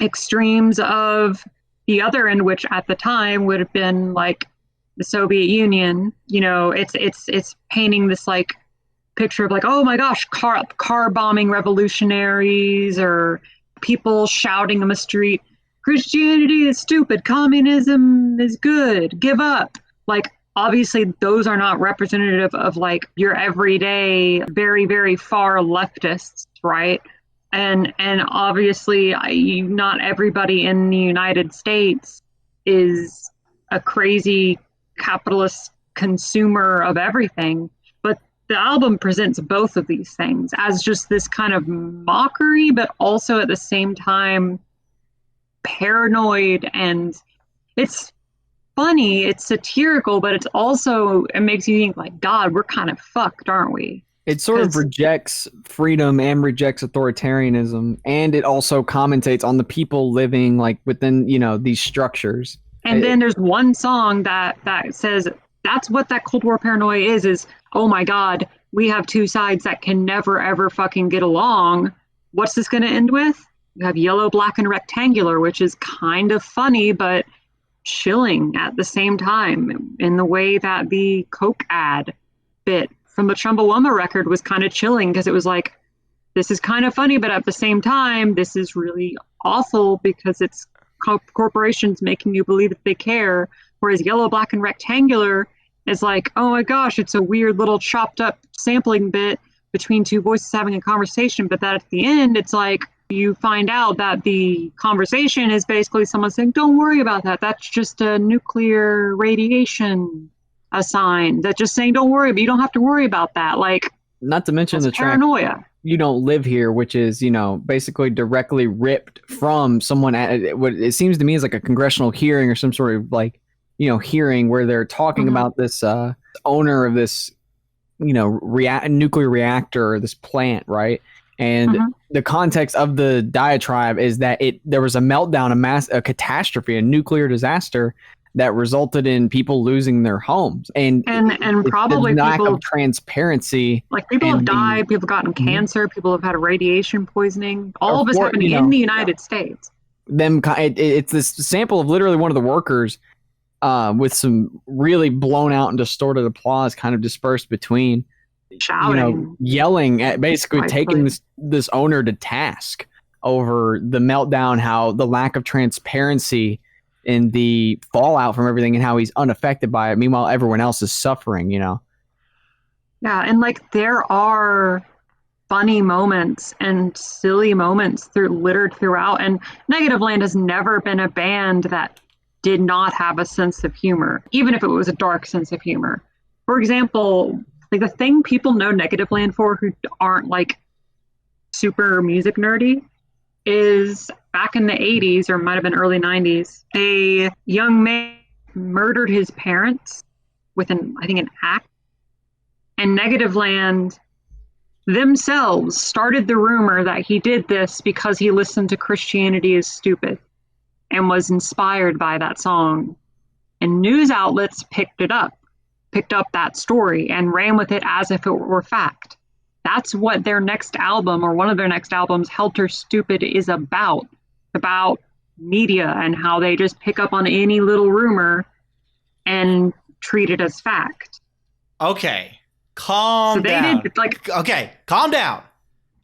extremes of the other end, which at the time would have been like the Soviet Union. You know, it's painting this like picture of like, oh my gosh, car bombing revolutionaries or people shouting on the street, Christianity is stupid, communism is good, give up. Like, obviously those are not representative of like your everyday, very, very far leftists, right? And obviously not everybody in the United States is a crazy capitalist consumer of everything. But the album presents both of these things as just this kind of mockery, but also at the same time paranoid, and it's funny, it's satirical, but it's also, it makes you think like, God, we're kind of fucked, aren't we? It sort of rejects freedom and rejects authoritarianism, and it also commentates on the people living like within, you know, these structures. And then there's one song that says that's what that Cold War paranoia is, oh my God, we have two sides that can never ever fucking get along. What's this going to end with? You have yellow, black, and rectangular, which is kind of funny, but chilling at the same time, in the way that the Coke ad bit from the Chumbawamba record was kind of chilling, because it was like, this is kind of funny, but at the same time, this is really awful because it's corporations making you believe that they care. Whereas Yellow, Black, and Rectangular is like, oh my gosh, it's a weird little chopped up sampling bit between two voices having a conversation. But that at the end, it's like you find out that the conversation is basically someone saying, don't worry about that. That's just a nuclear radiation sign. That's just saying, don't worry, but you don't have to worry about that. Like, not to mention the paranoia. You Don't Live Here, which is, basically directly ripped from someone at what it seems to me is like a congressional hearing or some sort of like, hearing where they're talking about this owner of this, nuclear reactor or this plant, right? And the context of the diatribe is that there was a meltdown, a catastrophe, a nuclear disaster that resulted in people losing their homes and probably the lack people, of transparency. Like people have died, people have gotten cancer, people have had radiation poisoning. All of this happening in the United States. It's this sample of literally one of the workers with some really blown out and distorted applause kind of dispersed between, shouting, yelling at basically taking this owner to task over the meltdown, how the lack of transparency and the fallout from everything and how he's unaffected by it. Meanwhile, everyone else is suffering, Yeah. And like there are funny moments and silly moments littered throughout. And Negativland has never been a band that did not have a sense of humor, even if it was a dark sense of humor. For example, like the thing people know Negativland for who aren't like super music nerdy is back in the 80s, or might have been early 90s, a young man murdered his parents with an axe. And Negativland themselves started the rumor that he did this because he listened to Christianity is Stupid and was inspired by that song. And news outlets picked up that story and ran with it as if it were fact. That's what their next album, or one of their next albums, Helter Stupid, is about media and how they just pick up on any little rumor and treat it as fact. Okay, calm down. Okay, calm down.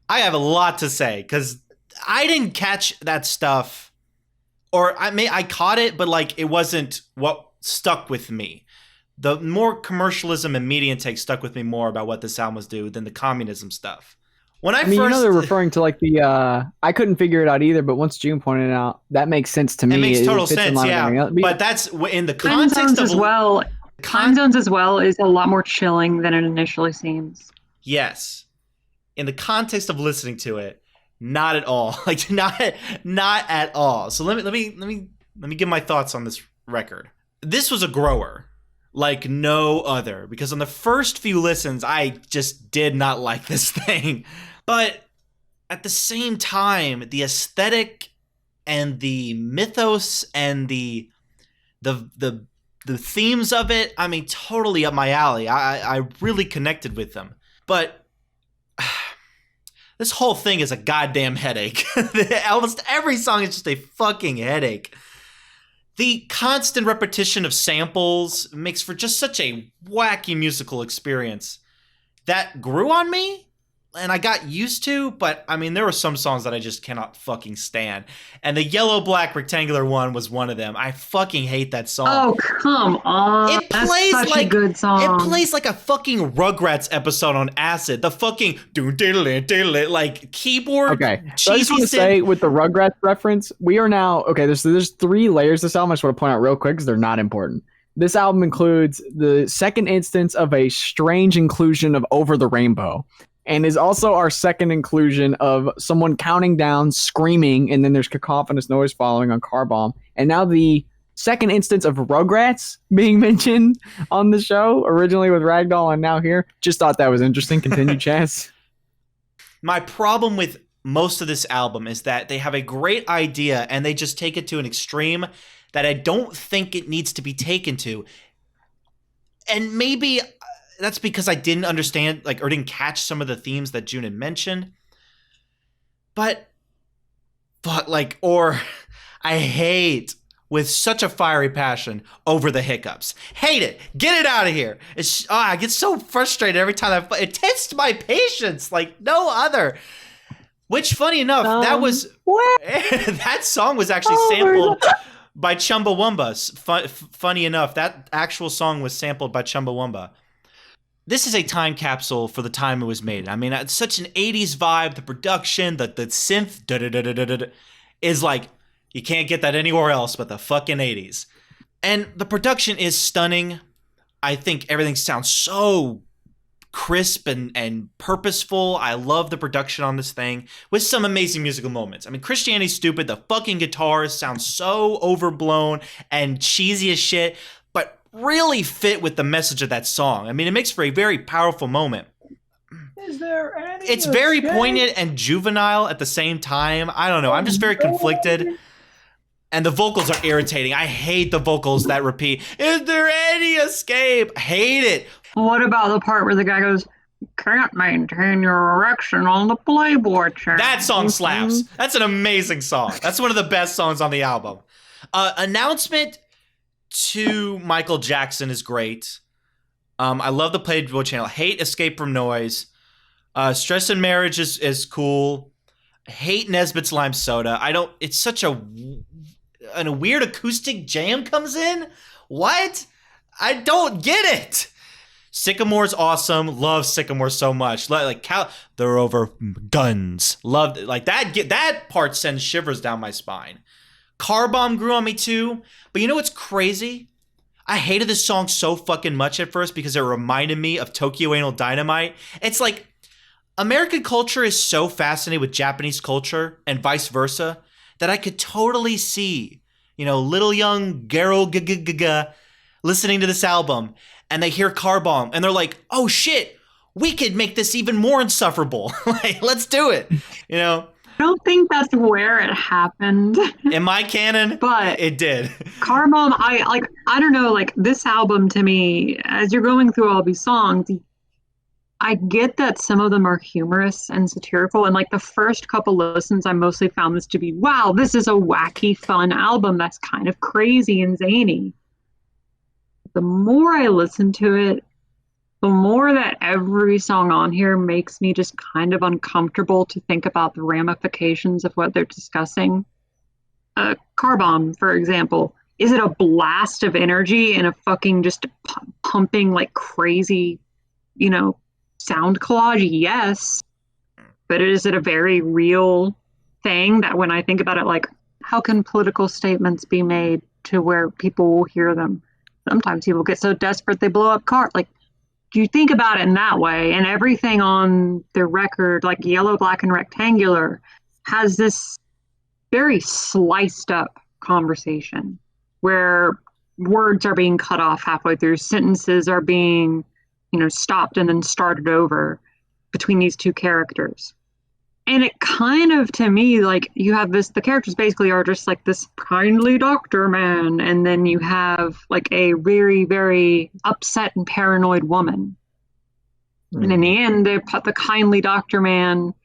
I have a lot to say because I didn't catch that stuff, or I caught it, but like it wasn't what stuck with me. The more commercialism and media intake stuck with me more about what this album was due than the communism stuff. When I first, they're referring to like the I couldn't figure it out either, but once June pointed it out, that makes sense to me. It makes total sense, yeah. But that's in the context of Time Zones as well is a lot more chilling than it initially seems. Yes, in the context of listening to it, not at all. Like not at all. So let me give my thoughts on this record. This was a grower like no other, because on the first few listens, I just did not like this thing. But at the same time, the aesthetic and the mythos and the themes of it, I mean, totally up my alley. I really connected with them. But this whole thing is a goddamn headache. Almost every song is just a fucking headache. The constant repetition of samples makes for just such a wacky musical experience that grew on me and I got used to, but I mean, there were some songs that I just cannot fucking stand. And the Yellow, Black, Rectangular one was one of them. I fucking hate that song. Oh, come on. That's such a good song. It plays like a fucking Rugrats episode on acid. The fucking like keyboard. Okay, so I just want to say with the Rugrats reference, we are now, okay, there's 3 layers to this album. I just want to point out real quick because they're not important. This album includes the second instance of a strange inclusion of Over the Rainbow, and is also our second inclusion of someone counting down, screaming, and then there's cacophonous noise following on Car Bomb. And now the second instance of Rugrats being mentioned on the show, originally with Ragdoll and now here. Just thought that was interesting. Continue, Chaz. My problem with most of this album is that they have a great idea and they just take it to an extreme that I don't think it needs to be taken to. And maybe that's because I didn't understand, like, or didn't catch some of the themes that June had mentioned. But like, or I hate with such a fiery passion Over the Hiccups. Hate it. Get it out of here. I get so frustrated every time it tests my patience like no other. Which, funny enough, that was What? that song was actually Oh my sampled God. by Chumbawamba. Funny enough, that actual song was sampled by Chumbawamba. This is a time capsule for the time it was made. I mean, it's such an 80s vibe. The production, the synth is like, you can't get that anywhere else but the fucking 80s. And the production is stunning. I think everything sounds so crisp and purposeful. I love the production on this thing with some amazing musical moments. I mean, Christianity's Stupid, the fucking guitars sound so overblown and cheesy as shit, but really fit with the message of that song. I mean, it makes for a very powerful moment. Is there any It's very poignant and juvenile at the same time. I don't know. I'm just very conflicted. And the vocals are irritating. I hate the vocals that repeat, "Is there any escape?" I hate it. What about the part where the guy goes, "Can't maintain your erection on the Playboy chair"? That song slaps. That's an amazing song. That's one of the best songs on the album. Announcement to Michael Jackson is great. I love the Playboy channel. Hate Escape from Noise. Stress and Marriage is cool. Hate Nesbitt's Lime Soda. It's such a weird acoustic jam comes in. What? I don't get it. Sycamore's awesome. Love Sycamore so much. They're over guns. Love like that. That part sends shivers down my spine. Car Bomb grew on me too. But you know what's crazy? I hated this song so fucking much at first because it reminded me of Tokyo Anal Dynamite. It's like American culture is so fascinated with Japanese culture and vice versa that I could totally see, little young Garo Gaga listening to this album and they hear Car Bomb and they're like, "Oh shit, we could make this even more insufferable. Like, let's do it." I don't think that's where it happened. In my canon, but it did. Car Bomb, I don't know, like this album to me, as you're going through all these songs, I get that some of them are humorous and satirical, and like the first couple listens, I mostly found this to be, wow, this is a wacky, fun album that's kind of crazy and zany. The more I listen to it, the more that every song on here makes me just kind of uncomfortable to think about the ramifications of what they're discussing. Car Bomb, for example, is it a blast of energy and a fucking just pumping like crazy, sound collage? Yes. But is it a very real thing that when I think about it, like, how can political statements be made to where people will hear them? Sometimes people get so desperate they blow up cars. Like, do you think about it in that way? And everything on the record, like Yellow, Black, and Rectangular, has this very sliced up conversation where words are being cut off halfway through, sentences are being, stopped and then started over between these two characters. And it kind of, to me, like you have the characters basically are just like this kindly doctor man, and then you have like a very, very upset and paranoid woman. And in the end, the kindly doctor man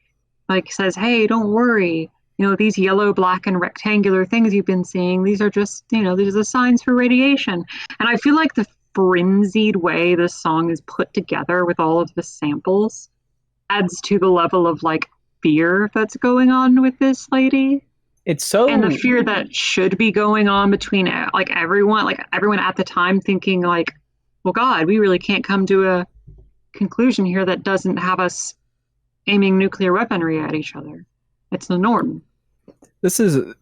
like says, "Hey, don't worry. These yellow, black, and rectangular things you've been seeing, these are just, these are the signs for radiation." And I feel like the frenzied way this song is put together with all of the samples adds to the level of like fear that's going on with this lady. It's so, and the fear that should be going on between like everyone at the time, thinking like, well, God, we really can't come to a conclusion here that doesn't have us aiming nuclear weaponry at each other. It's the norm. This is a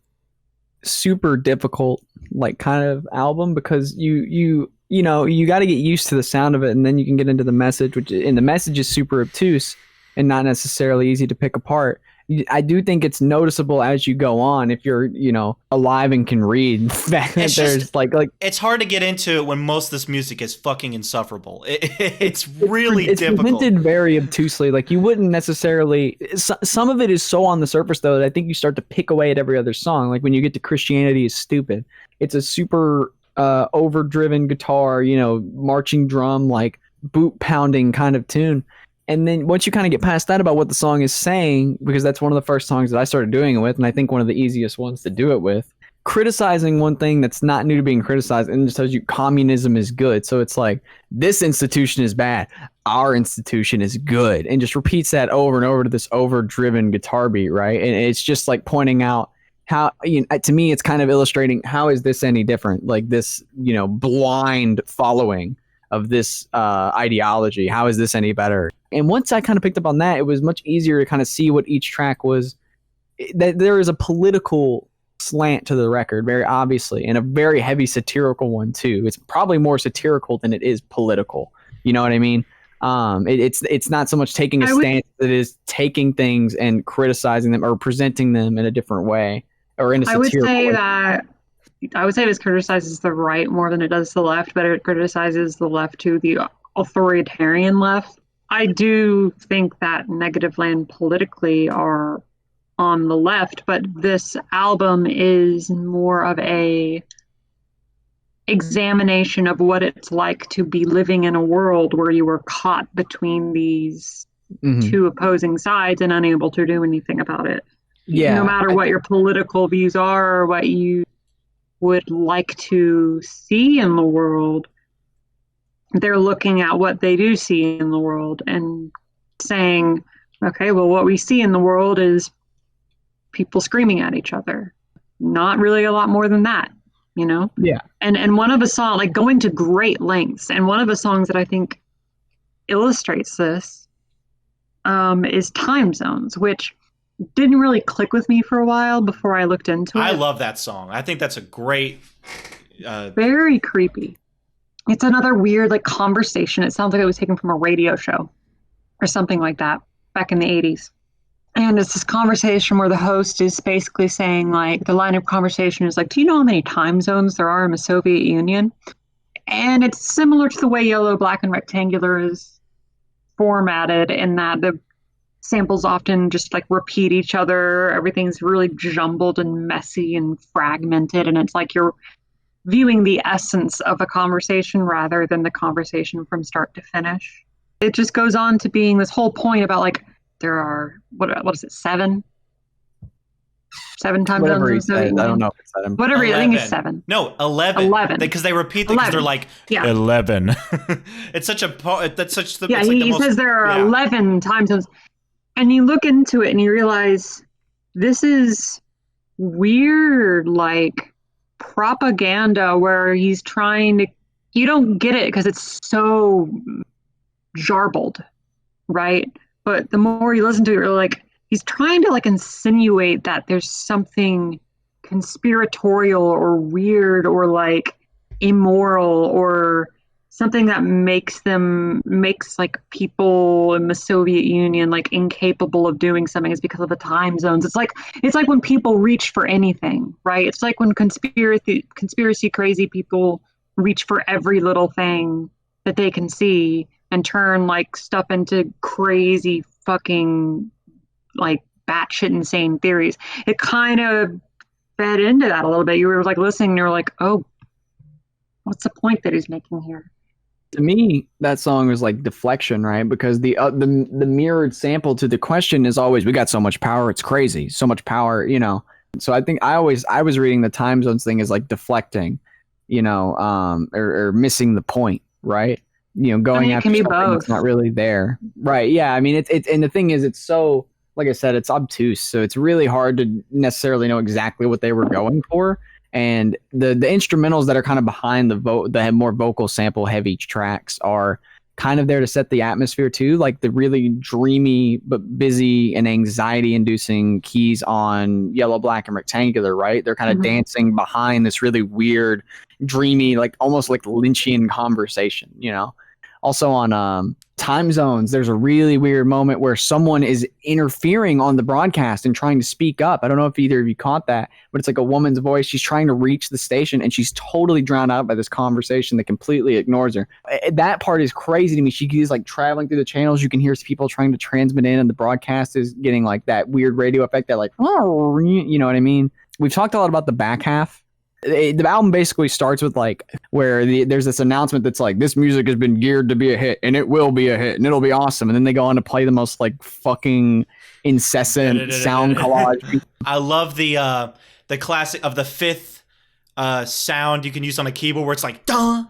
super difficult like kind of album because you got to get used to the sound of it, and then you can get into the message, and the message is super obtuse and not necessarily easy to pick apart. I do think it's noticeable as you go on if you're, alive and can read. It's hard to get into it when most of this music is fucking insufferable. It's really difficult. It's presented very obtusely. Like you wouldn't necessarily. Some of it is so on the surface though that I think you start to pick away at every other song. Like when you get to Christianity is Stupid, it's a super overdriven guitar, marching drum, like boot pounding kind of tune. And then once you kind of get past that about what the song is saying, because that's one of the first songs that I started doing it with, and I think one of the easiest ones to do it with, criticizing one thing that's not new to being criticized, and just tells you communism is good. So it's like, this institution is bad, our institution is good, and just repeats that over and over to this overdriven guitar beat, right? And it's just like pointing out how, to me, it's kind of illustrating how is this any different? Like this, blind following of this ideology. How is this any better? And once I kind of picked up on that, it was much easier to kind of see what each track was. That there is a political slant to the record, very obviously, and a very heavy satirical one too. It's probably more satirical than it is political. You know what I mean? It's not so much taking a stance, it is taking things and criticizing them or presenting them in a different way or in a satirical way. I would say this criticizes the right more than it does the left, but it criticizes the left to the authoritarian left. I do think that Negativland politically are on the left, but this album is more of a examination of what it's like to be living in a world where you were caught between these two opposing sides and unable to do anything about it. Yeah. No matter what your political views are or what you would like to see in the world, they're looking at what they do see in the world and saying, okay, well, what we see in the world is people screaming at each other. Not really a lot more than that, Yeah. And one of the songs, like going to great lengths, and one of the songs that I think illustrates this is Time Zones, which didn't really click with me for a while before I looked into it. I love that song. I think that's a great... Very creepy. It's another weird conversation. It sounds like it was taken from a radio show or something like that back in the 80s. And it's this conversation where the host is basically saying, the line of conversation is do you know how many time zones there are in the Soviet Union? And it's similar to the way Yellow, Black, and Rectangular is formatted, in that the samples often just repeat each other. Everything's really jumbled and messy and fragmented. And it's like you're viewing the essence of a conversation rather than the conversation from start to finish. It just goes on to being this whole point about there are, what is it, seven time Whatever zones? He said, I don't know if it's 7. Whatever, 11. I think it's 7. No, 11. 11. Because they repeat it because they're 11. It's such a, that's such the, yeah, he says there are 11 time zones. And you look into it and you realize this is weird, propaganda where he's trying to, you don't get it because it's so jarbled, right? But the more you listen to it, you're he's trying to insinuate that there's something conspiratorial or weird or immoral or something that makes people in the Soviet Union incapable of doing something is because of the time zones. It's like when people reach for anything, right? It's like when conspiracy crazy people reach for every little thing that they can and turn stuff into crazy fucking batshit insane theories. It kind of fed into that a little bit. You were listening and you were oh, what's the point that he's making here? To me, that song was deflection, right? Because the mirrored sample to the question is always, we got so much power, it's crazy, so much power, So I think I was reading the time zones thing as deflecting, or missing the point, right? Going after something that's not really there. Right. Yeah. I mean, it's and the thing is, it's so, like I said, it's obtuse. So it's really hard to necessarily know exactly what they were going for. And the instrumentals that are kind of behind the more vocal sample heavy tracks are kind of there to set the atmosphere too. The really dreamy, but busy and anxiety inducing keys on Yellow, Black, and Rectangular, right? They're kind of dancing behind this really weird, dreamy, almost Lynchian conversation, Also on Time Zones, there's a really weird moment where someone is interfering on the broadcast and trying to speak up. I don't know if either of you caught that, but it's a woman's voice. She's trying to reach the station and she's totally drowned out by this conversation that completely ignores her. That part is crazy to me. She is traveling through the channels. You can hear people trying to transmit in, and the broadcast is getting that weird radio effect that oh, you know what I mean? We've talked a lot about the back half. The album basically starts with where there's this announcement that's this music has been geared to be a hit and it will be a hit and it'll be awesome, and then they go on to play the most fucking incessant sound collage. I love the classic of the fifth sound you can use on a keyboard where it's like, duh.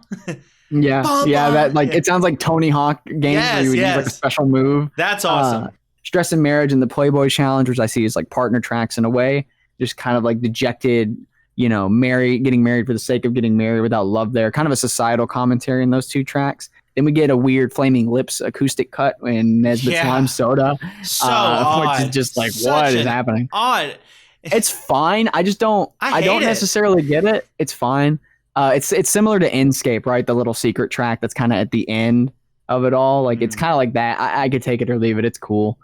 Yeah, Bum, yeah, bum. that like Yeah. it sounds like Tony Hawk games where you would use like a special move. That's awesome. Stress and Marriage and the Playboy Challenge, which I see as like partner tracks in a way, just kind of like dejected, getting married for the sake of getting married without love there. Kind of a societal commentary in those two tracks. Then we get a weird Flaming Lips acoustic cut in Nesbitt's Lime Soda. So odd. Which is just like, what is happening? Odd. It's fine. I just don't. I don't necessarily get it. It's fine. It's similar to Inscape, right? The little secret track that's kind of at the end of it all. Like it's kind of like that. I could take it or leave it. It's cool.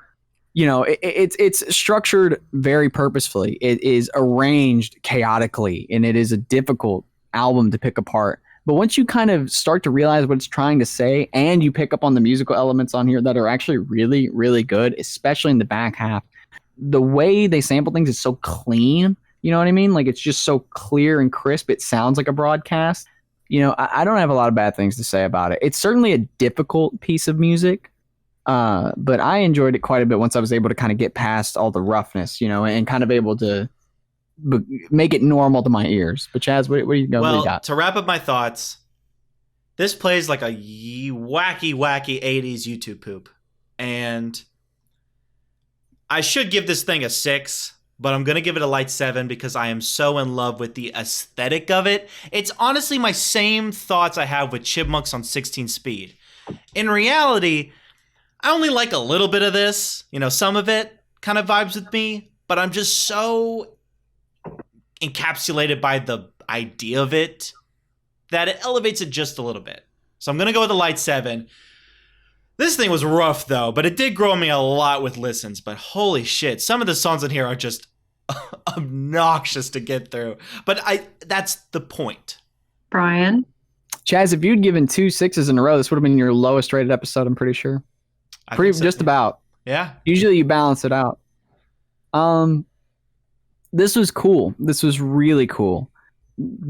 It's structured very purposefully. It is arranged chaotically, and it is a difficult album to pick apart. But once you kind of start to realize what it's trying to say, and you pick up on the musical elements on here that are actually really, really good, especially in the back half, the way they sample things is so clean. You know what I mean? Like it's just so clear and crisp. It sounds like a broadcast. I don't have a lot of bad things to say about it. It's certainly a difficult piece of music, but I enjoyed it quite a bit once I was able to kind of get past all the roughness, and kind of able to make it normal to my ears. But Chaz, what do you got? Well, to wrap up my thoughts, this plays like a wacky 80s YouTube poop. And I should give this thing a 6. But I'm going to give it a light 7 because I am so in love with the aesthetic of it. It's honestly my same thoughts I have with Chipmunks on 16 Speed. In reality, I only like a little bit of this. Some of it kind of vibes with me, but I'm just so encapsulated by the idea of it that it elevates it just a little bit. So I'm going to go with a light 7. This thing was rough, though, but it did grow on me a lot with listens. But holy shit, some of the songs in here are just obnoxious to get through. But that's the point. Brian? Chaz, if you'd given 2 6s in a row, this would have been your lowest rated episode, I'm pretty sure. Just about. Yeah. Usually you balance it out. This was cool. This was really cool.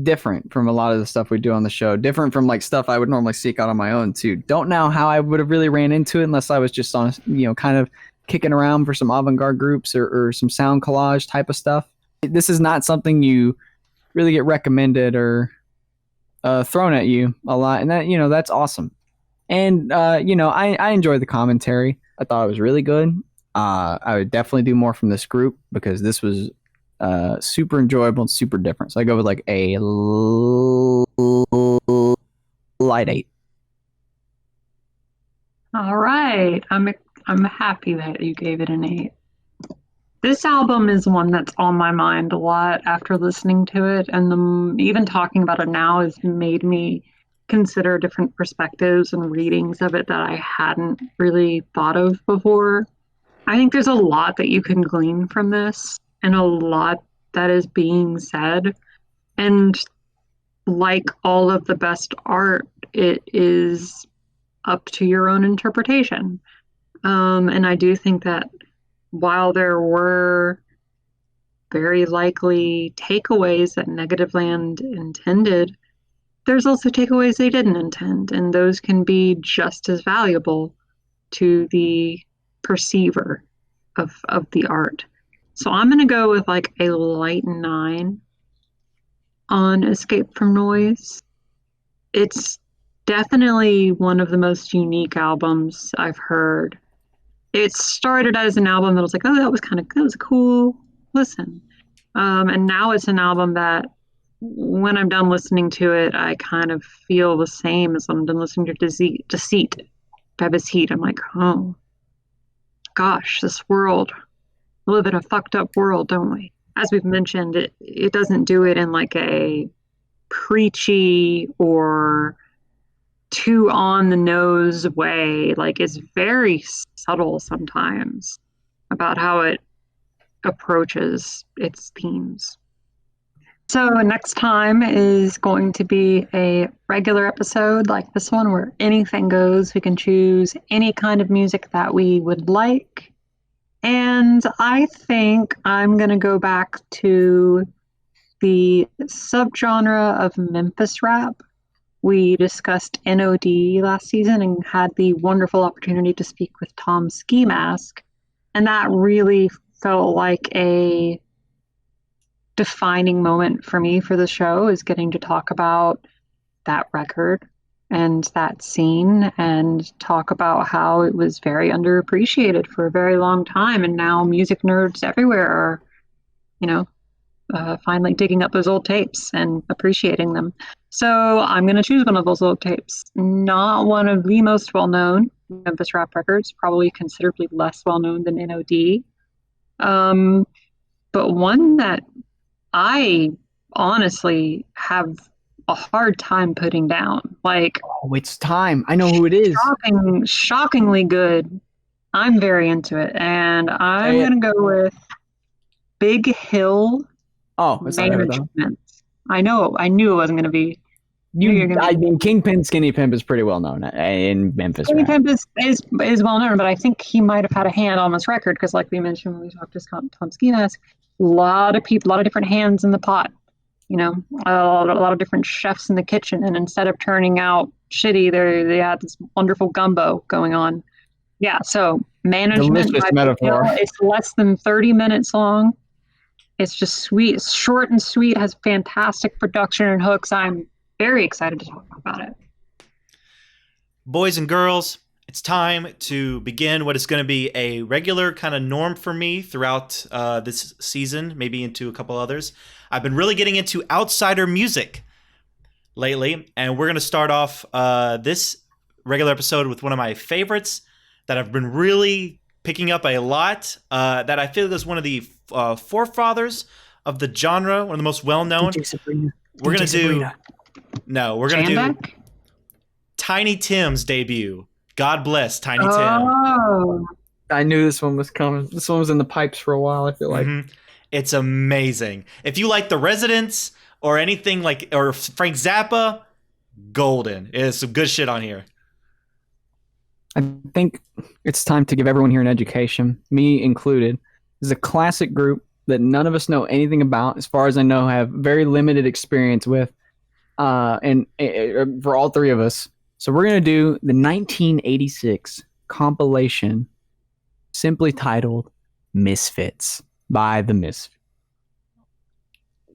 Different from a lot of the stuff we do on the show. Different from like stuff I would normally seek out on my own too. Don't know how I would have really ran into it unless I was just on, kind of kicking around for some avant-garde groups or some sound collage type of stuff. This is not something you really get recommended or thrown at you a lot, and that that's awesome. And I enjoyed the commentary. I thought it was really good. I would definitely do more from this group because this was super enjoyable and super different. So I go with like a light 8. All right. I'm happy that you gave it an 8. This album is one that's on my mind a lot after listening to it, and even talking about it now has made me consider different perspectives and readings of it that I hadn't really thought of before. I think there's a lot that you can glean from this, and a lot that is being said. And like all of the best art, it is up to your own interpretation. And I do think that while there were very likely takeaways that Negativland intended, there's also takeaways they didn't intend, and those can be just as valuable to the perceiver of the art. So I'm going to go with like a light 9 on Escape from Noise. It's definitely one of the most unique albums I've heard. It started as an album that was like, oh, that was a cool listen. And now it's an album that when I'm done listening to it, I kind of feel the same as when I'm done listening to Deceit by This Heat. I'm like, oh, gosh, this world. We live in a fucked up world, don't we? As we've mentioned, it doesn't do it in like a preachy or too on the nose way. Like, it's very subtle sometimes about how it approaches its themes. So next time is going to be a regular episode like this one where anything goes. We can choose any kind of music that we would like. And I think I'm going to go back to the subgenre of Memphis rap. We discussed NOD last season and had the wonderful opportunity to speak with Tom Ski Mask. And that really felt like a defining moment for me for the show is getting to talk about that record and that scene and talk about how it was very underappreciated for a very long time. And now music nerds everywhere are, finally digging up those old tapes and appreciating them. So I'm going to choose one of those old tapes. Not one of the most well-known Memphis rap records, probably considerably less well-known than NOD. But one that I honestly have a hard time putting down. Like, oh, it's time. I know who it is. Shockingly good. I'm very into it. And I'm going to go with Big Hill Management. I knew it wasn't going to be. Kingpin Skinny Pimp is pretty well known in Memphis. Skinny Pimp is well known, but I think he might have had a hand on this record because, like we mentioned when we talked to Tom Ski Mask, a lot of people, a lot of different hands in the pot. A lot of different chefs in the kitchen, and instead of turning out shitty, they had this wonderful gumbo going on. Yeah, so Management. Delicious metaphor. It's less than 30 minutes long. It's just sweet. It's short and sweet. Has fantastic production and hooks. I'm very excited to talk about it. Boys and girls, it's time to begin what is going to be a regular kind of norm for me throughout this season, maybe into a couple others. I've been really getting into outsider music lately, and we're going to start off this regular episode with one of my favorites that I've been really picking up a lot, that I feel is one of the forefathers of the genre, one of the most well-known. We're going to do Tiny Tim's debut. God bless Tiny Tim. I knew this one was coming. This one was in the pipes for a while, I feel like. Mm-hmm. It's amazing. If you like The Residents or anything like, or Frank Zappa, golden. It's some good shit on here. I think it's time to give everyone here an education, me included. This is a classic group that none of us know anything about, as far as I know, have very limited experience with, and for all three of us. So we're going to do the 1986 compilation simply titled Misfits by the Misfits.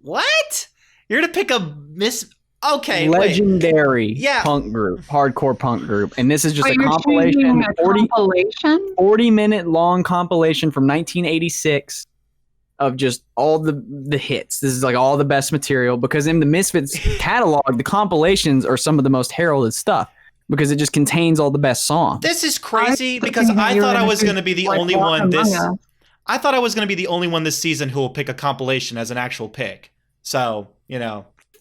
What? You're going to pick a legendary punk group, hardcore punk group. And this is just a compilation, 40-minute long compilation from 1986 of just all the hits. This is like all the best material, because in the Misfits catalog, the compilations are some of the most heralded stuff because it just contains all the best songs. This is crazy because I thought I was going to be the only one I thought I was going to be the only one this season who will pick a compilation as an actual pick. So,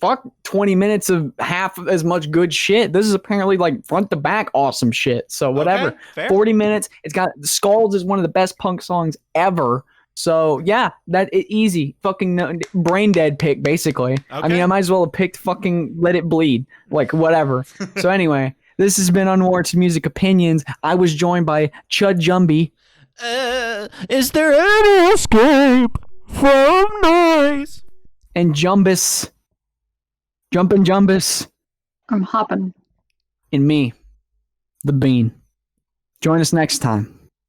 fuck 20 minutes of half as much good shit. This is apparently like front to back awesome shit. So whatever. Okay, 40 minutes. It's got Skulls is one of the best punk songs ever. So yeah, easy. Fucking brain dead pick, basically. Okay. I mean, I might as well have picked fucking Let It Bleed. Like, whatever. So anyway, this has been Unwarranted Music Opinions. I was joined by Chud Jumby. Is there any escape from noise? And Jumbus. Jumpin' Jumbus. I'm hopping. And me, the Bean. Join us next time.